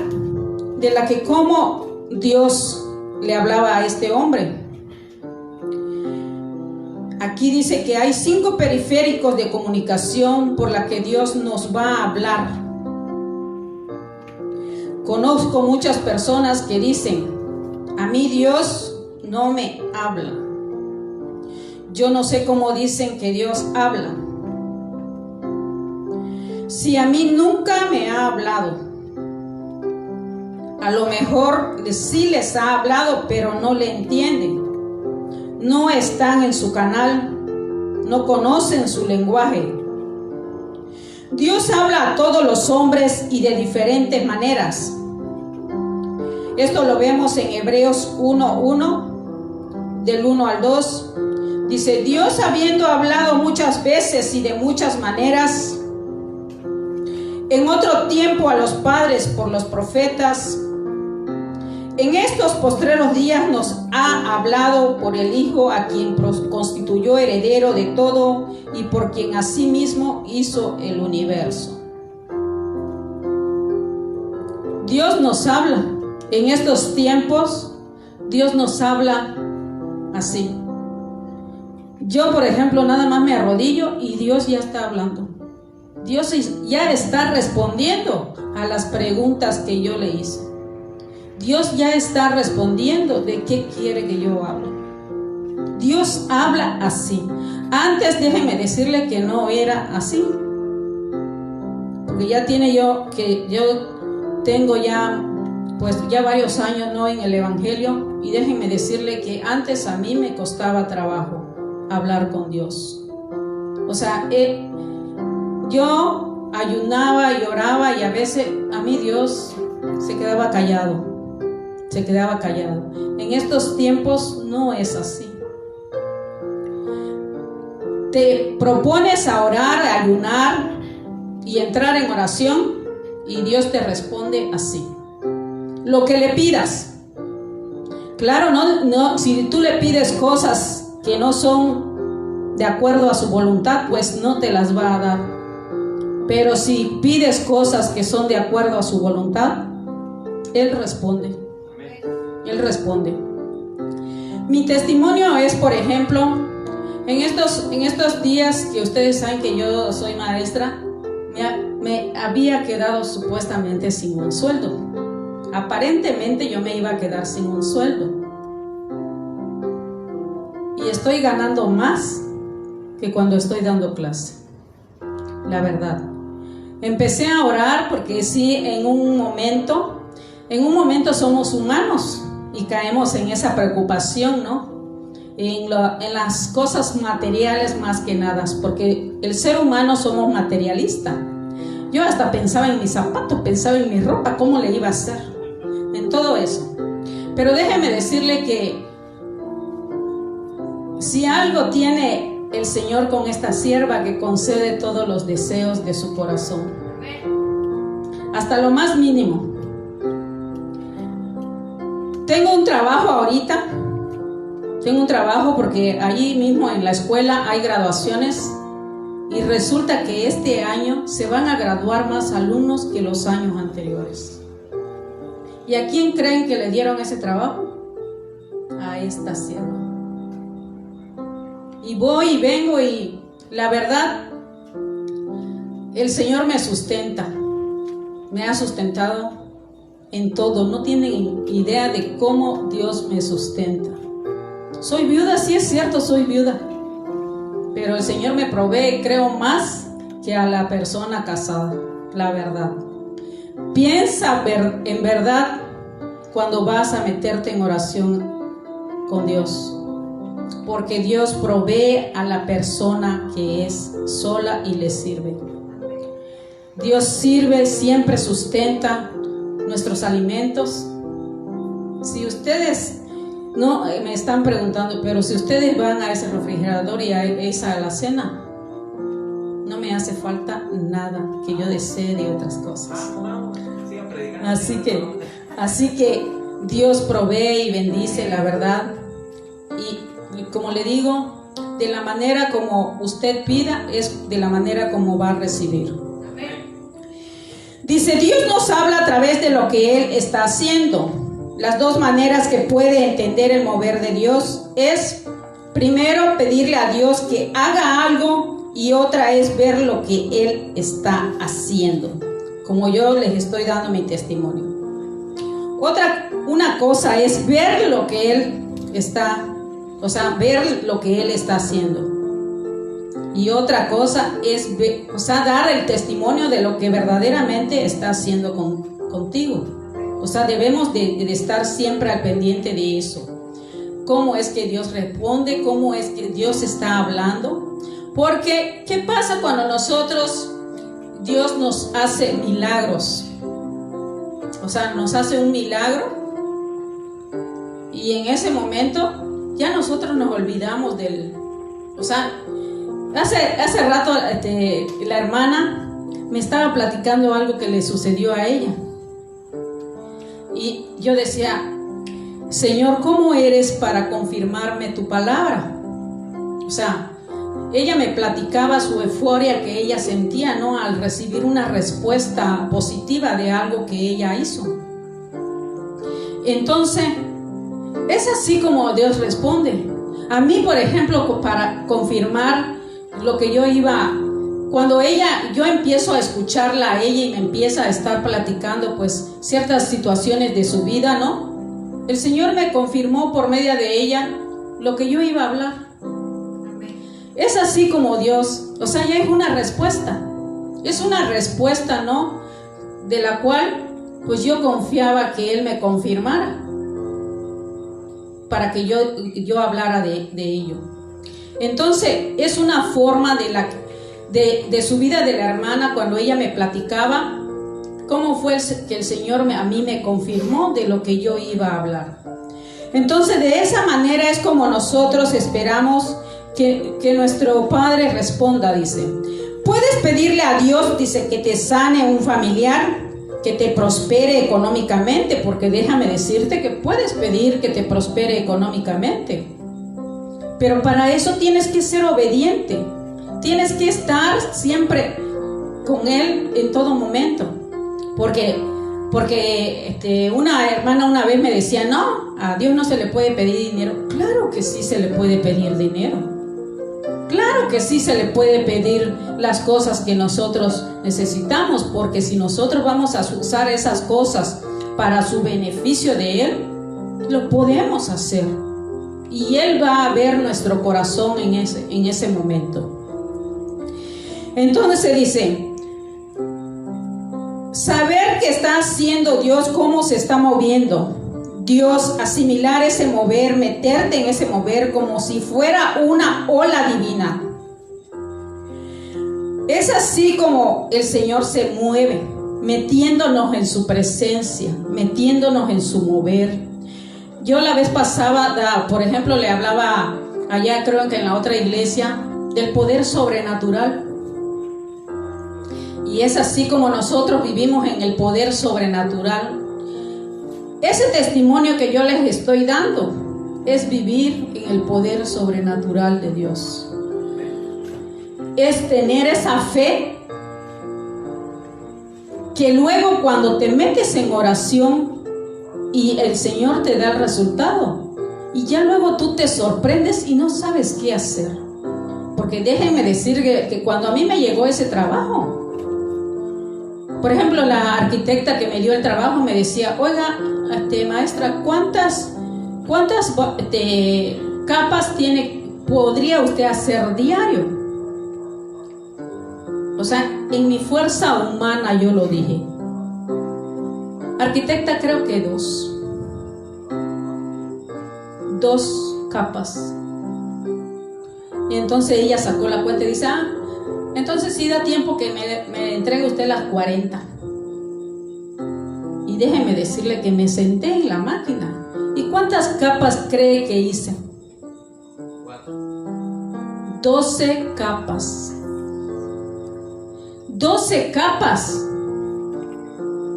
de la que cómo Dios le hablaba a este hombre. Aquí dice que hay 5 periféricos de comunicación por la que Dios nos va a hablar. Conozco muchas personas que dicen: a mí Dios no me habla. Yo no sé cómo dicen que Dios habla, si a mí nunca me ha hablado. A lo mejor sí les ha hablado, pero no le entienden. No están en su canal, no conocen su lenguaje. Dios habla a todos los hombres y de diferentes maneras. Esto lo vemos en Hebreos 1:1, del 1 al 2. Dice: Dios, habiendo hablado muchas veces y de muchas maneras en otro tiempo a los padres por los profetas, en estos postreros días nos ha hablado por el Hijo, a quien constituyó heredero de todo y por quien asimismo hizo el universo. Dios nos habla. En estos tiempos, Dios nos habla así. Yo, por ejemplo, nada más me arrodillo y Dios ya está hablando. Dios ya está respondiendo a las preguntas que yo le hice. Dios ya está respondiendo de qué quiere que yo hable. Dios habla así. Antes, déjenme decirle que no era así. Porque ya yo tengo ya varios años, ¿no?, en el Evangelio, y déjenme decirle que antes a mí me costaba trabajo hablar con Dios. O sea, yo ayunaba y oraba y a veces a mí Dios se quedaba callado. En estos tiempos no es así. Te propones a orar, a ayunar y entrar en oración y Dios te responde así. Lo que le pidas. Claro, no, si tú le pides cosas que no son de acuerdo a su voluntad, pues no te las va a dar. Pero si pides cosas que son de acuerdo a su voluntad, Él responde. Él responde. Mi testimonio es, por ejemplo, en estos días que ustedes saben que yo soy maestra, me había quedado supuestamente sin un sueldo. Aparentemente yo me iba a quedar sin un sueldo. Y estoy ganando más que cuando estoy dando clase. La verdad. Empecé a orar porque sí, en un momento somos humanos y caemos en esa preocupación, ¿no? En las cosas materiales más que nada, porque el ser humano somos materialistas. Yo hasta pensaba en mis zapatos, pensaba en mi ropa, cómo le iba a hacer, en todo eso. Pero déjeme decirle que si algo tiene el Señor con esta sierva, que concede todos los deseos de su corazón, hasta lo más mínimo. Tengo un trabajo ahorita. Tengo un trabajo porque allí mismo en la escuela hay graduaciones y resulta que este año se van a graduar más alumnos que los años anteriores. ¿Y a quién creen que le dieron ese trabajo? A esta sierva. Y voy y vengo y la verdad, el Señor me sustenta. Me ha sustentado en todo. No tienen idea de cómo Dios me sustenta. Soy viuda, sí es cierto, soy viuda, pero el Señor me provee, creo, más que a la persona casada, la verdad. Piensa en verdad cuando vas a meterte en oración con Dios, porque Dios provee a la persona que es sola y le sirve. Dios sirve, siempre sustenta nuestros alimentos. Si ustedes no me están preguntando, pero si ustedes van a ese refrigerador y a esa alacena, no me hace falta nada que yo desee de otras cosas. Así que Dios provee y bendice, la verdad. Y como le digo, de la manera como usted pida, es de la manera como va a recibir. Dice, Dios nos habla a través de lo que Él está haciendo. Las dos maneras que puede entender el mover de Dios es, primero, pedirle a Dios que haga algo, y otra es ver lo que Él está haciendo, como yo les estoy dando mi testimonio. Una cosa es ver lo que Él está, ver lo que Él está haciendo. Y otra cosa es dar el testimonio de lo que verdaderamente está haciendo contigo. Debemos de estar siempre al pendiente de eso. ¿Cómo es que Dios responde? ¿Cómo es que Dios está hablando? Porque, ¿qué pasa cuando Dios nos hace milagros? Nos hace un milagro y en ese momento ya nosotros nos olvidamos hace rato la hermana me estaba platicando algo que le sucedió a ella. Y yo decía, Señor, ¿cómo eres para confirmarme tu palabra? Ella me platicaba su euforia que ella sentía, ¿no?, al recibir una respuesta positiva de algo que ella hizo. Entonces, es así como Dios responde. A mí, por ejemplo, para confirmar lo que cuando yo empiezo a escucharla a ella y me empieza a estar platicando pues ciertas situaciones de su vida, ¿no? El Señor me confirmó por medio de ella lo que yo iba a hablar. Es así como Dios, ya es una respuesta. Es una respuesta, ¿no?, de la cual pues yo confiaba que Él me confirmara para que yo hablara de ello. Entonces es una forma de su vida de la hermana, cuando ella me platicaba cómo fue que el Señor a mí me confirmó de lo que yo iba a hablar. Entonces de esa manera es como nosotros esperamos que nuestro Padre responda. Dice, puedes pedirle a Dios, dice, que te sane un familiar, que te prospere económicamente, porque déjame decirte que puedes pedir que te prospere económicamente, pero para eso tienes que ser obediente, tienes que estar siempre con Él en todo momento, porque una hermana una vez me decía, no, a Dios no se le puede pedir dinero. Claro que sí se le puede pedir dinero. Claro que sí se le puede pedir las cosas que nosotros necesitamos, porque si nosotros vamos a usar esas cosas para su beneficio de Él, lo podemos hacer. Y Él va a ver nuestro corazón en ese momento. Entonces se dice, saber que está haciendo Dios, cómo se está moviendo Dios, asimilar ese mover, meterte en ese mover como si fuera una ola divina. Es así como el Señor se mueve, metiéndonos en su presencia, metiéndonos en su mover. Yo la vez pasada, por ejemplo, le hablaba allá, creo que en la otra iglesia, del poder sobrenatural. Y es así como nosotros vivimos en el poder sobrenatural. Ese testimonio que yo les estoy dando es vivir en el poder sobrenatural de Dios. Es tener esa fe que luego cuando te metes en oración y el Señor te da el resultado, y ya luego tú te sorprendes y no sabes qué hacer. Porque déjenme decir que cuando a mí me llegó ese trabajo, por ejemplo, la arquitecta que me dio el trabajo me decía, oiga, maestra, ¿cuántas capas podría usted hacer diario? O sea, en mi fuerza humana yo lo dije. Arquitecta, creo que 2 capas. Y entonces ella sacó la cuenta y dice, entonces sí da tiempo que me entregue usted las 40. Y déjeme decirle que me senté en la máquina. ¿Y cuántas capas cree que hice? 12 capas. 12 capas.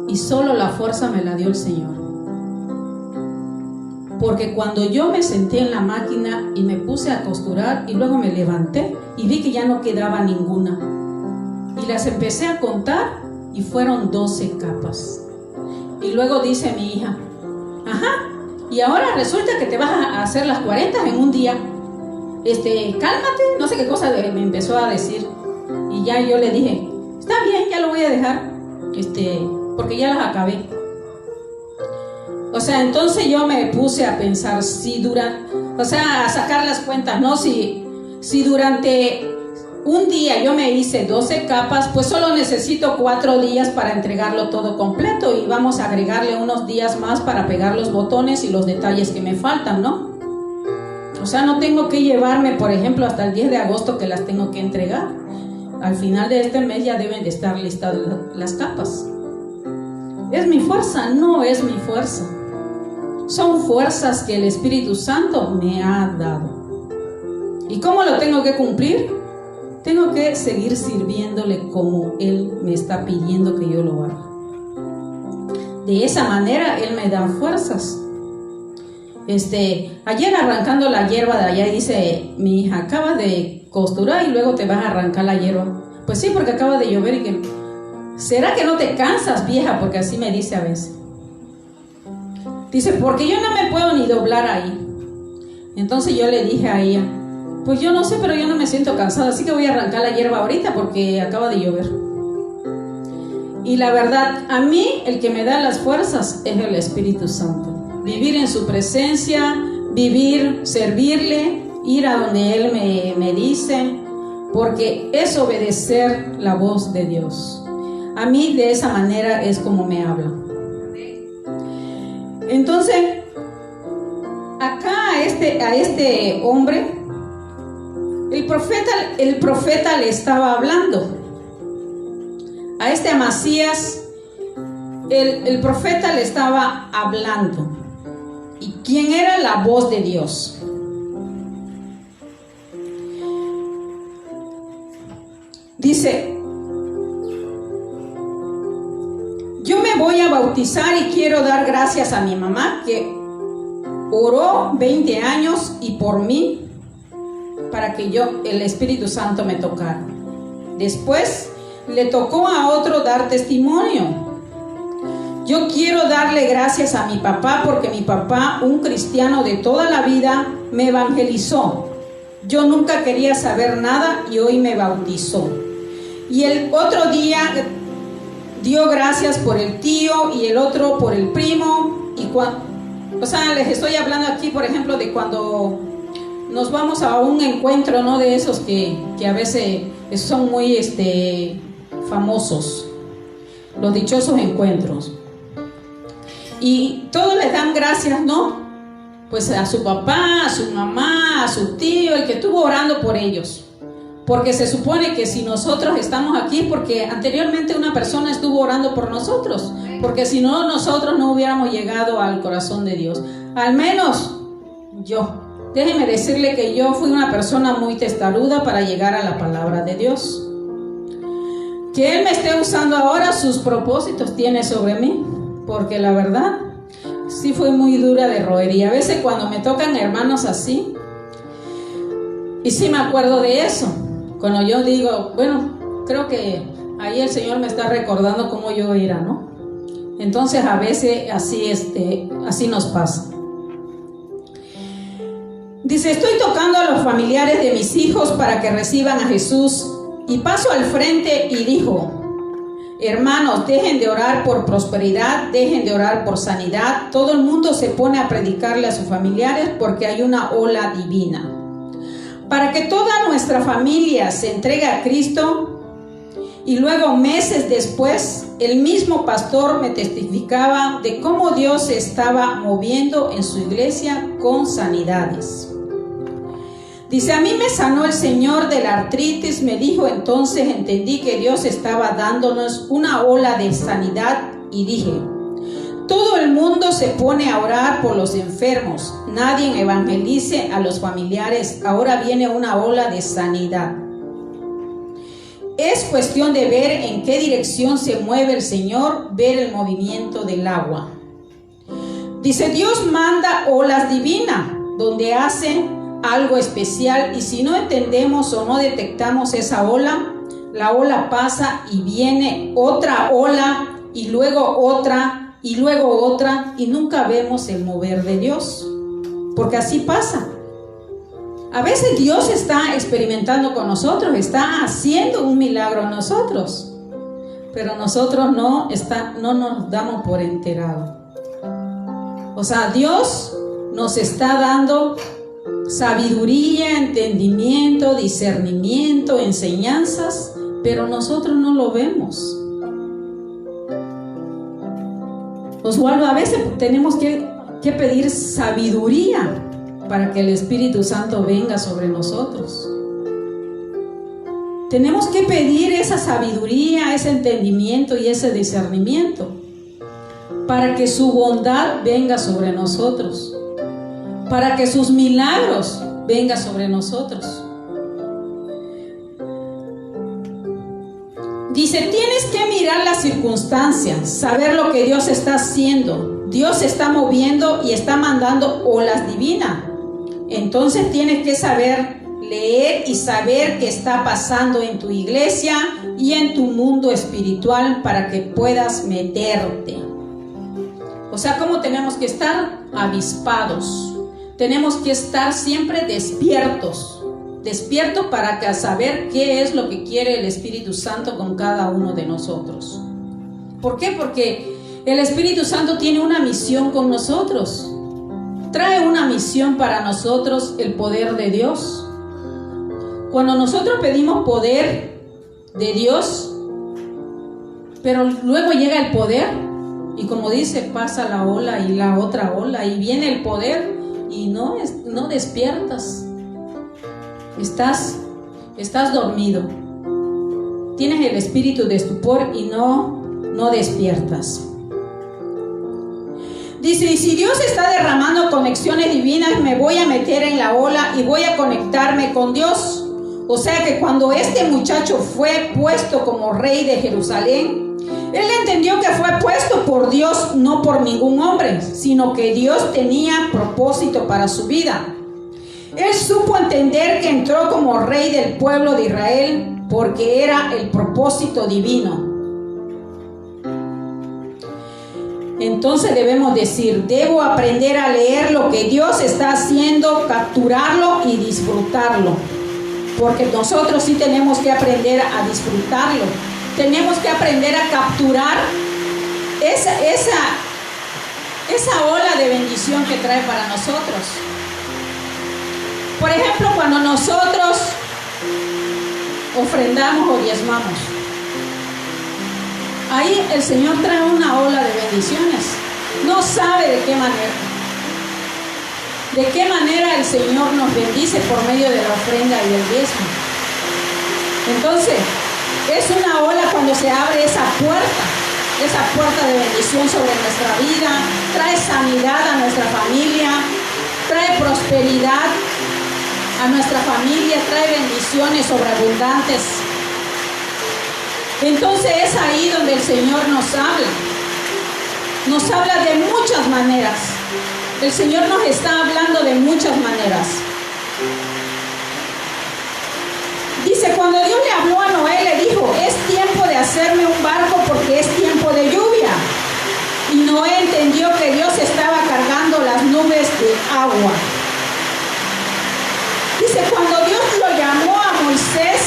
Y solo la fuerza me la dio el Señor. Porque cuando yo me senté en la máquina y me puse a costurar y luego me levanté y vi que ya no quedaba ninguna, y las empecé a contar y fueron 12 capas. Y luego dice mi hija, y ahora resulta que te vas a hacer las 40 en un día. Cálmate, no sé qué cosa me empezó a decir. Y ya yo le dije, está bien, ya lo voy a dejar, porque ya las acabé. O sea, entonces yo me puse a pensar, a sacar las cuentas, ¿no? Si durante un día yo me hice 12 capas, pues solo necesito 4 días para entregarlo todo completo, y vamos a agregarle unos días más para pegar los botones y los detalles que me faltan, ¿no? O sea, no tengo que llevarme, por ejemplo, hasta el 10 de agosto que las tengo que entregar. Al final de este mes ya deben de estar listas las capas. ¿Es mi fuerza? No es mi fuerza. Son fuerzas que el Espíritu Santo me ha dado. ¿Y cómo lo tengo que cumplir? Tengo que seguir sirviéndole como Él me está pidiendo que yo lo haga. De esa manera Él me da fuerzas. Ayer arrancando la hierba de allá, y dice mi hija, acaba de costurar y luego te vas a arrancar la hierba. Pues sí, porque acaba de llover. Y ¿será que no te cansas, vieja? Porque así me dice a veces. Dice, porque yo no me puedo ni doblar ahí. Entonces yo le dije a ella, pues yo no sé, pero yo no me siento cansada, así que voy a arrancar la hierba ahorita porque acaba de llover. Y la verdad, a mí el que me da las fuerzas es el Espíritu Santo. Vivir en su presencia, servirle, ir a donde Él me dice, porque es obedecer la voz de Dios. A mí de esa manera es como me habla. Entonces, acá a este hombre, el profeta le estaba hablando. A este Amasías, el profeta le estaba hablando. ¿Y quién era la voz de Dios? Dice: yo me voy a bautizar y quiero dar gracias a mi mamá que oró 20 años y por mí para que el Espíritu Santo me tocara. Después le tocó a otro dar testimonio. Yo quiero darle gracias a mi papá porque mi papá, un cristiano de toda la vida, me evangelizó. Yo nunca quería saber nada y hoy me bautizó. Y el otro día dio gracias por el tío y el otro por el primo. Les estoy hablando aquí, por ejemplo, de cuando nos vamos a un encuentro, ¿no? De esos que a veces son muy famosos, los dichosos encuentros. Y todos les dan gracias, ¿no? Pues a su papá, a su mamá, a su tío, el que estuvo orando por ellos. Porque se supone que si nosotros estamos aquí, porque anteriormente una persona estuvo orando por nosotros, porque si no, nosotros no hubiéramos llegado al corazón de Dios. Al menos yo. Déjeme decirle que yo fui una persona muy testaruda para llegar a la palabra de Dios. Que Él me esté usando ahora, sus propósitos tiene sobre mí, porque la verdad, sí fue muy dura de roer. Y a veces cuando me tocan hermanos así, y sí me acuerdo de eso, cuando yo digo, bueno, creo que ahí el Señor me está recordando cómo yo era, ¿no? Entonces a veces así nos pasa. Dice: estoy tocando a los familiares de mis hijos para que reciban a Jesús. Y paso al frente y dijo: hermanos, dejen de orar por prosperidad, dejen de orar por sanidad. Todo el mundo se pone a predicarle a sus familiares porque hay una ola divina. Para que toda nuestra familia se entregue a Cristo. Y luego, meses después, el mismo pastor me testificaba de cómo Dios se estaba moviendo en su iglesia con sanidades. Dice: a mí me sanó el Señor de la artritis, me dijo. Entonces entendí que Dios estaba dándonos una ola de sanidad y dije: todo el mundo se pone a orar por los enfermos, nadie evangelice a los familiares. Ahora viene una ola de sanidad. Es cuestión de ver en qué dirección se mueve el Señor, ver el movimiento del agua. Dice: Dios manda olas divinas, donde hace algo especial, y si no entendemos o no detectamos esa ola, la ola pasa y viene otra ola, y luego otra, y luego otra, y nunca vemos el mover de Dios, porque así pasa. A veces Dios está experimentando con nosotros, está haciendo un milagro en nosotros, pero nosotros no nos damos por enterado. O sea, Dios nos está dando sabiduría, entendimiento, discernimiento, enseñanzas, pero nosotros no lo vemos. Oswaldo, a veces tenemos que pedir sabiduría para que el Espíritu Santo venga sobre nosotros. Tenemos que pedir esa sabiduría, ese entendimiento y ese discernimiento para que su bondad venga sobre nosotros, para que sus milagros vengan sobre nosotros. Dice: tienes que mirar las circunstancias, saber lo que Dios está haciendo. Dios se está moviendo y está mandando olas divinas. Entonces tienes que saber leer y saber qué está pasando en tu iglesia y en tu mundo espiritual para que puedas meterte. O sea, ¿cómo tenemos que estar? Avispados. Tenemos que estar siempre despiertos para saber qué es lo que quiere el Espíritu Santo con cada uno de nosotros. ¿Por qué? Porque el Espíritu Santo tiene una misión con nosotros. Trae una misión para nosotros, el poder de Dios. Cuando nosotros pedimos poder de Dios, pero luego llega el poder, Y como dice, pasa la ola y la otra ola y viene el poder y no despiertas. Estás dormido. Tienes el espíritu de estupor y no despiertas. Dice, y si Dios está derramando conexiones divinas, me voy a meter en la ola y voy a conectarme con Dios. O sea que cuando este muchacho fue puesto como rey de Jerusalén, él entendió que fue puesto por Dios, no por ningún hombre, sino que Dios tenía propósito para su vida. Él supo entender que entró como rey del pueblo de Israel porque era el propósito divino. Entonces debemos decir, debo aprender a leer lo que Dios está haciendo, capturarlo y disfrutarlo. Porque nosotros sí tenemos que aprender a disfrutarlo. Tenemos que aprender a capturar esa ola de bendición que trae para nosotros. Por ejemplo, cuando nosotros ofrendamos o diezmamos, ahí el Señor trae una ola de bendiciones. No sabe de qué manera. De qué manera el Señor nos bendice por medio de la ofrenda y el diezmo. Entonces, es una ola cuando se abre esa puerta de bendición sobre nuestra vida. Trae sanidad a nuestra familia, trae prosperidad a nuestra familia, trae bendiciones sobreabundantes. Entonces es ahí donde el Señor nos habla de muchas maneras. El Señor nos está hablando de muchas maneras. Dice, cuando Dios le habló a Noé, le dijo, es tiempo de hacerme un barco porque es tiempo de lluvia. Y Noé entendió que Dios estaba cargando las nubes de agua. Dice, cuando Dios lo llamó a Moisés,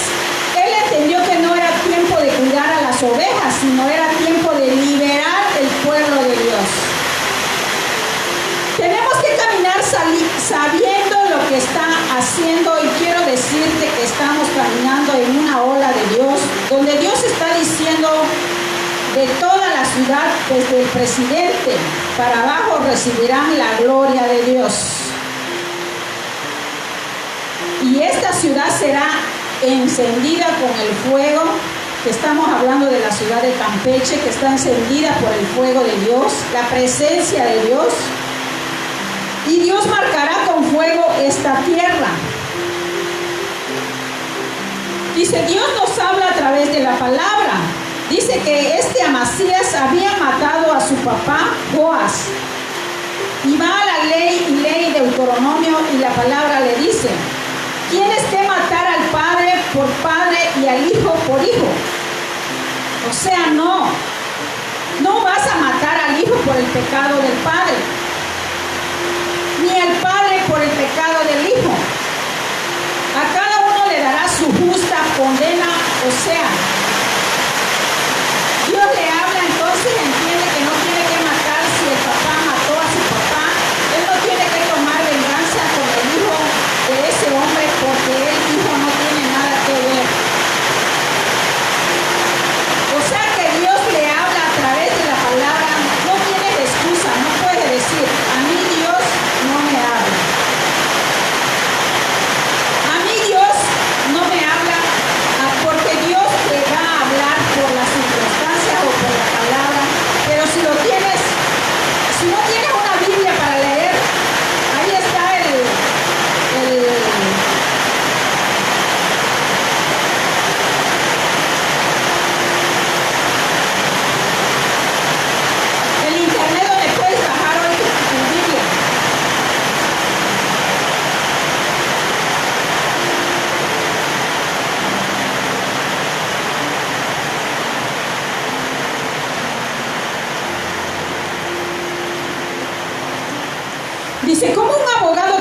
él entendió que no era tiempo de cuidar a las ovejas, sino era tiempo de liberar el pueblo de Dios. Tenemos que caminar sabiendo lo que está haciendo, y quiero decirte que estamos caminando en una ola de Dios, donde Dios está diciendo de toda la ciudad, desde el presidente para abajo, recibirán la gloria de Dios. Y esta ciudad será encendida con el fuego, que estamos hablando de la ciudad de Campeche, que está encendida por el fuego de Dios, la presencia de Dios. Y Dios marcará con fuego esta tierra. Dice, Dios nos habla a través de la palabra. Dice que Amasías había matado a su papá Joás. Y va a la ley Deuteronomio, y la palabra le dice, tienes que matar al padre por padre y al hijo por hijo. O sea, no vas a matar al hijo por el pecado del padre, ni al padre por el pecado del hijo. A cada uno le dará su justa condena. O sea, Dios le habla, entonces entiende que no tiene que matar. Si el papá mató a su papá, él no tiene que tomar venganza con el hijo de ese hombre, porque el hijo no tiene nada que ver. O sea que Dios le habla a través de la palabra. No tiene excusa, no puede decir, a mí Dios no me habla. A mí Dios no me habla, porque Dios te va a hablar por las circunstancias o por la palabra. Pero si no tienes una Biblia para leer, ahí está el internet, donde puedes bajar hoy tu Biblia. Dice, como un abogado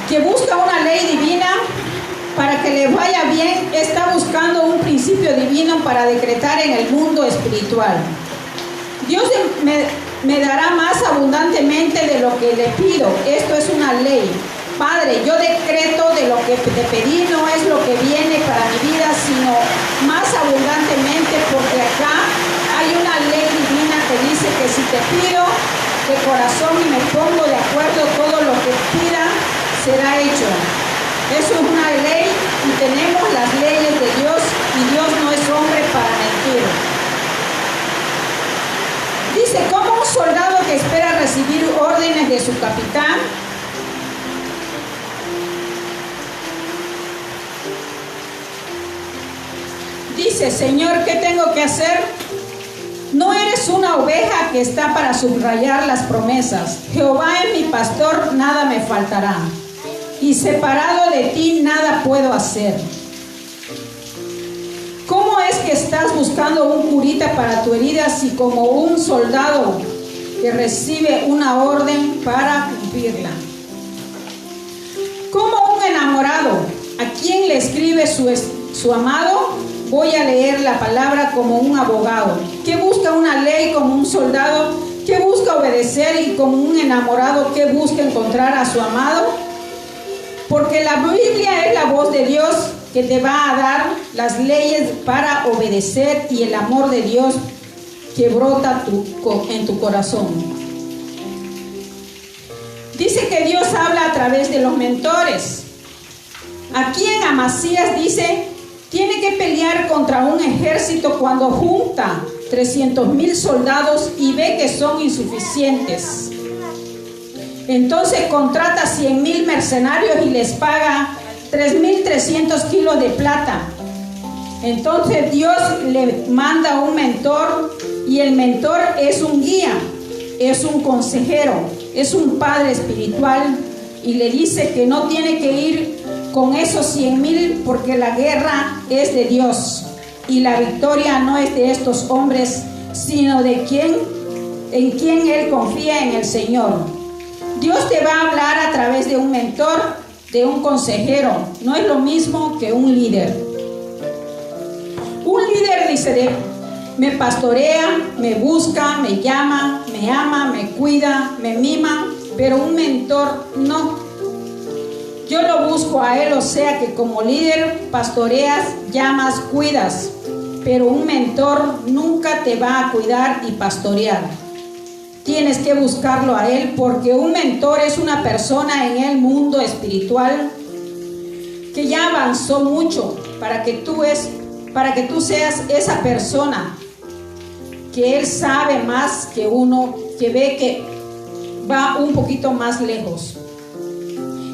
que busca una ley divina para que le vaya bien, está buscando un principio divino para decretar en el mundo espiritual. Dios me dará más abundantemente de lo que le pido. Esto es una ley. Padre, yo decreto de lo que te pedí, no es lo que viene para mi vida, sino más abundantemente, porque acá hay una ley divina que dice que si te pido de corazón y me pongo de acuerdo, todo lo que pida será hecho. Eso es una ley y tenemos las leyes de Dios y Dios no es hombre para mentir. Dice, como un soldado que espera recibir órdenes de su capitán, dice, Señor, ¿qué tengo que hacer? No eres una oveja que está para subrayar las promesas. Jehová es mi pastor, nada me faltará. Y separado de ti nada puedo hacer. ¿Cómo es que estás buscando un curita para tu herida si como un soldado que recibe una orden para cumplirla? Como un enamorado, ¿a quién le escribe su amado? Voy a leer la palabra como un abogado, que busca una ley como un soldado, que busca obedecer, y como un enamorado que busca encontrar a su amado. Porque la Biblia es la voz de Dios que te va a dar las leyes para obedecer y el amor de Dios que brota en tu corazón. Dice que Dios habla a través de los mentores. Aquí en Amasías dice, tiene que pelear contra un ejército cuando junta 300,000 soldados y ve que son insuficientes. Entonces contrata 100,000 mercenarios y les paga 3,300 kilos de plata. Entonces Dios le manda un mentor, y el mentor es un guía, es un consejero, es un padre espiritual, y le dice que no tiene que ir con esos 100,000 porque la guerra es de Dios y la victoria no es de estos hombres, sino de en quien él confía, en el Señor. Dios te va a hablar a través de un mentor, de un consejero. No es lo mismo que un líder. Un líder dice, me pastorea, me busca, me llama, me ama, me cuida, me mima, pero un mentor no. Yo lo busco a él, o sea que como líder pastoreas, llamas, cuidas, pero un mentor nunca te va a cuidar y pastorear. Tienes que buscarlo a él, porque un mentor es una persona en el mundo espiritual que ya avanzó mucho para que tú seas esa persona que él sabe más que uno, que ve que va un poquito más lejos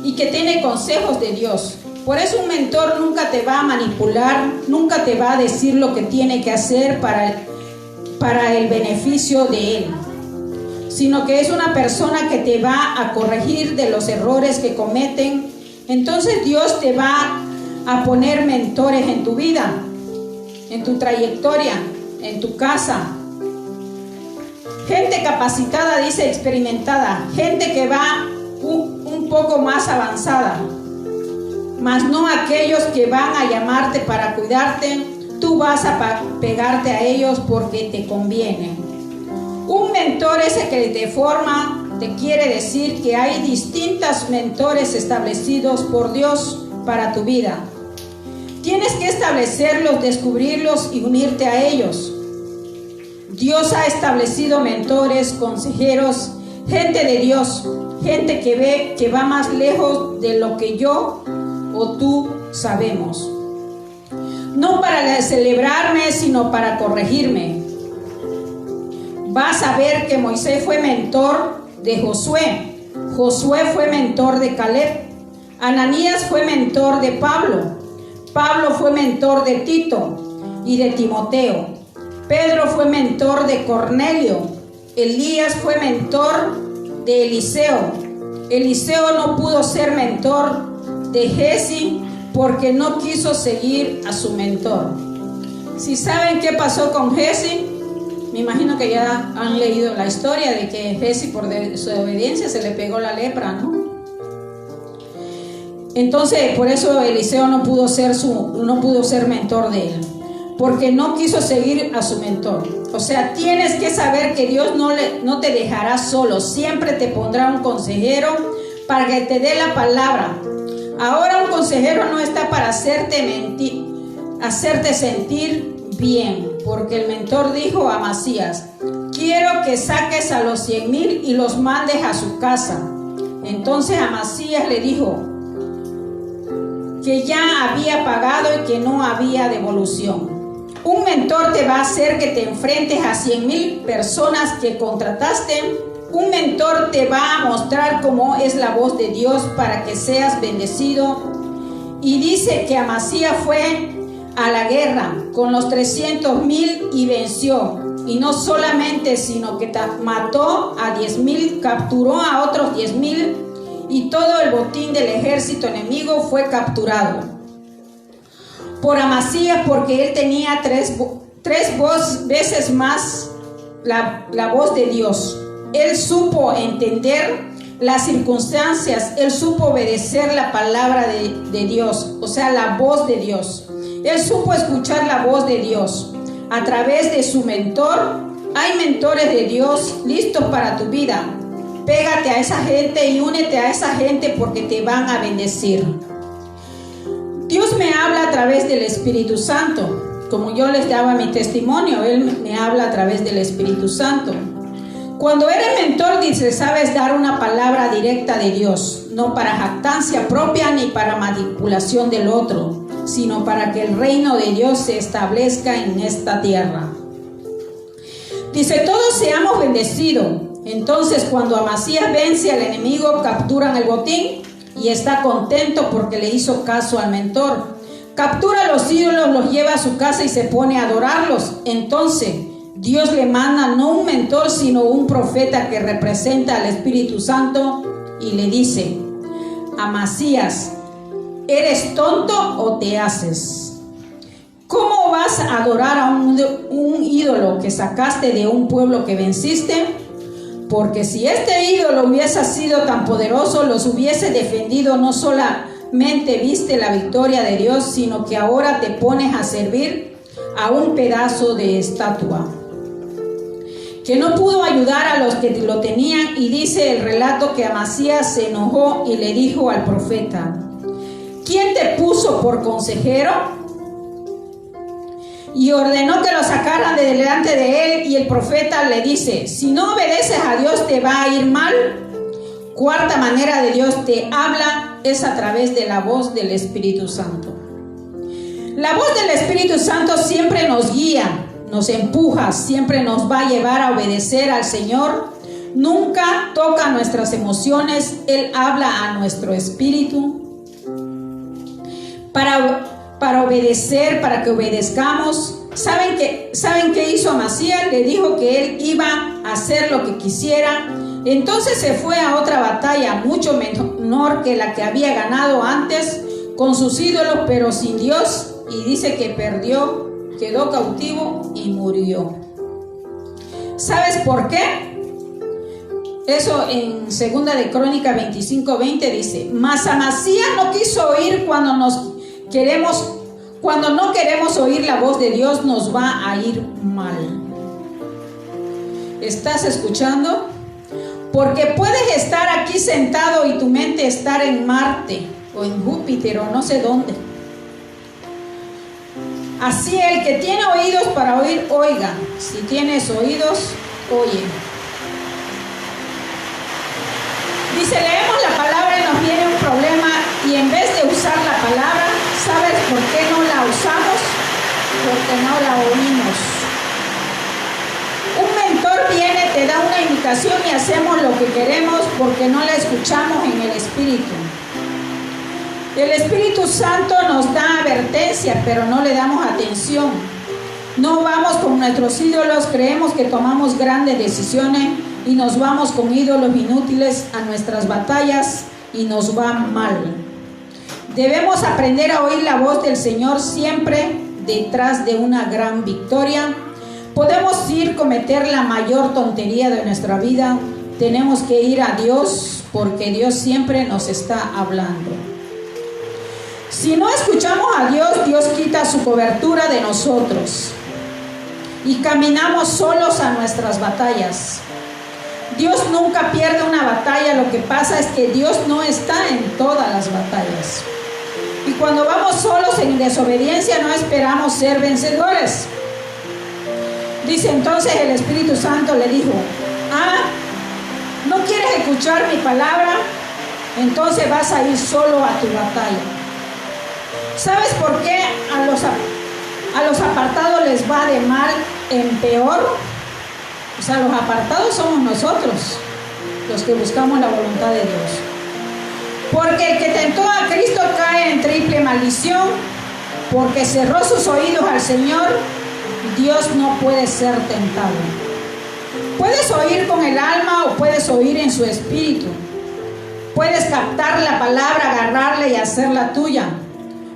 y que tiene consejos de Dios. Por eso un mentor nunca te va a manipular, nunca te va a decir lo que tiene que hacer para el beneficio de él, sino que es una persona que te va a corregir de los errores que cometen. Entonces Dios te va a poner mentores en tu vida, en tu trayectoria, en tu casa. Gente capacitada, dice experimentada, gente que va un poco más avanzada, mas no aquellos que van a llamarte para cuidarte. Tú vas a pegarte a ellos porque te conviene. Un mentor es el que te forma, te quiere decir que hay distintos mentores establecidos por Dios para tu vida. Tienes que establecerlos, descubrirlos y unirte a ellos. Dios ha establecido mentores, consejeros, gente de Dios, gente que va más lejos de lo que yo o tú sabemos. No para celebrarme, sino para corregirme. Vas a ver que Moisés fue mentor de Josué. Josué fue mentor de Caleb. Ananías fue mentor de Pablo. Pablo fue mentor de Tito y de Timoteo. Pedro fue mentor de Cornelio. Elías fue mentor de Eliseo. Eliseo no pudo ser mentor de Giezi porque no quiso seguir a su mentor. Si saben qué pasó con Giezi, me imagino que ya han leído la historia de que Giezi por desobediencia se le pegó la lepra, ¿no? Entonces por eso Eliseo no pudo ser mentor de él, porque no quiso seguir a su mentor. O sea, tienes que saber que Dios no te dejará solo, siempre te pondrá un consejero para que te dé la palabra. Ahora un consejero no está para hacerte sentir bien, porque el mentor dijo a Amasías, quiero que saques a los 100,000 y los mandes a su casa. Entonces Amasías le dijo que ya había pagado y que no había devolución. Un mentor te va a hacer que te enfrentes a 100,000 personas que contrataste. Un mentor te va a mostrar cómo es la voz de Dios para que seas bendecido. Y dice que Amasías fue a la guerra con los 300,000 y venció. Y no solamente, sino que mató a 10,000, capturó a otros 10,000 y todo el botín del ejército enemigo fue capturado por Amasías, porque él tenía tres veces más la voz de Dios. Él supo entender las circunstancias, él supo obedecer la palabra de Dios, o sea, la voz de Dios. Él supo escuchar la voz de Dios a través de su mentor. Hay mentores de Dios listos para tu vida. Pégate a esa gente y únete a esa gente porque te van a bendecir. Dios me habla a través del Espíritu Santo. Como yo les daba mi testimonio, Él me habla a través del Espíritu Santo. Cuando eres mentor, dice, sabes dar una palabra directa de Dios, no para jactancia propia ni para manipulación del otro, sino para que el reino de Dios se establezca en esta tierra. Dice, todos seamos bendecidos. Entonces, cuando Amasías vence al enemigo, capturan el botín y está contento porque le hizo caso al mentor. Captura los ídolos, los lleva a su casa y se pone a adorarlos. Entonces, Dios le manda no un mentor, sino un profeta que representa al Espíritu Santo y le dice, Amasías, ¿eres tonto o te haces? ¿Cómo vas a adorar a un ídolo que sacaste de un pueblo que venciste? Porque si este ídolo hubiese sido tan poderoso, los hubiese defendido. No solamente viste la victoria de Dios, sino que ahora te pones a servir a un pedazo de estatua que no pudo ayudar a los que lo tenían. Y dice el relato que Amasías se enojó y le dijo al profeta, ¿quién te puso por consejero? Y ordenó que lo sacaran de delante de él. Y el profeta le dice, si no obedeces a Dios te va a ir mal. Cuarta manera de Dios te habla es a través de la voz del Espíritu Santo. La voz del Espíritu Santo siempre nos guía, nos empuja, siempre nos va a llevar a obedecer al Señor. Nunca toca nuestras emociones. Él habla a nuestro espíritu para obedecer, para que obedezcamos. ¿Saben qué hizo Amasías? Le dijo que él iba a hacer lo que quisiera. Entonces se fue a otra batalla mucho menor que la que había ganado antes con sus ídolos, pero sin Dios. Y dice que perdió, quedó cautivo y murió. ¿Sabes por qué? Eso en 2 de Crónicas 25:20 dice, mas Amasías no quiso oír. Cuando no queremos oír la voz de Dios, nos va a ir mal. ¿Estás escuchando? Porque puedes estar aquí sentado y tu mente estar en Marte o en Júpiter o no sé dónde. Así el que tiene oídos para oír, oiga. Si tienes oídos, oye. Dice, leemos la palabra y nos viene un problema, y en vez de usar la palabra, ¿sabes por qué no la usamos? Porque no la oímos. Un mentor viene, te da una indicación y hacemos lo que queremos porque no la escuchamos en el Espíritu. El Espíritu Santo nos da advertencia, pero no le damos atención. No vamos con nuestros ídolos, creemos que tomamos grandes decisiones y nos vamos con ídolos inútiles a nuestras batallas y nos va mal. Debemos aprender a oír la voz del Señor siempre detrás de una gran victoria. Podemos cometer la mayor tontería de nuestra vida. Tenemos que ir a Dios porque Dios siempre nos está hablando. Si no escuchamos a Dios, Dios quita su cobertura de nosotros y caminamos solos a nuestras batallas. Dios nunca pierde una batalla. Lo que pasa es que Dios no está en todas las batallas. Y cuando vamos solos en desobediencia, no esperamos ser vencedores. Dice, entonces el Espíritu Santo le dijo, ¿no quieres escuchar mi palabra? Entonces vas a ir solo a tu batalla. ¿Sabes por qué a los apartados les va de mal en peor? O sea, los apartados somos nosotros, los que buscamos la voluntad de Dios. Porque el que tentó a Cristo cae en triple maldición, porque cerró sus oídos al Señor. Dios no puede ser tentado. Puedes oír con el alma o puedes oír en su espíritu. Puedes captar la palabra, agarrarla y hacerla tuya.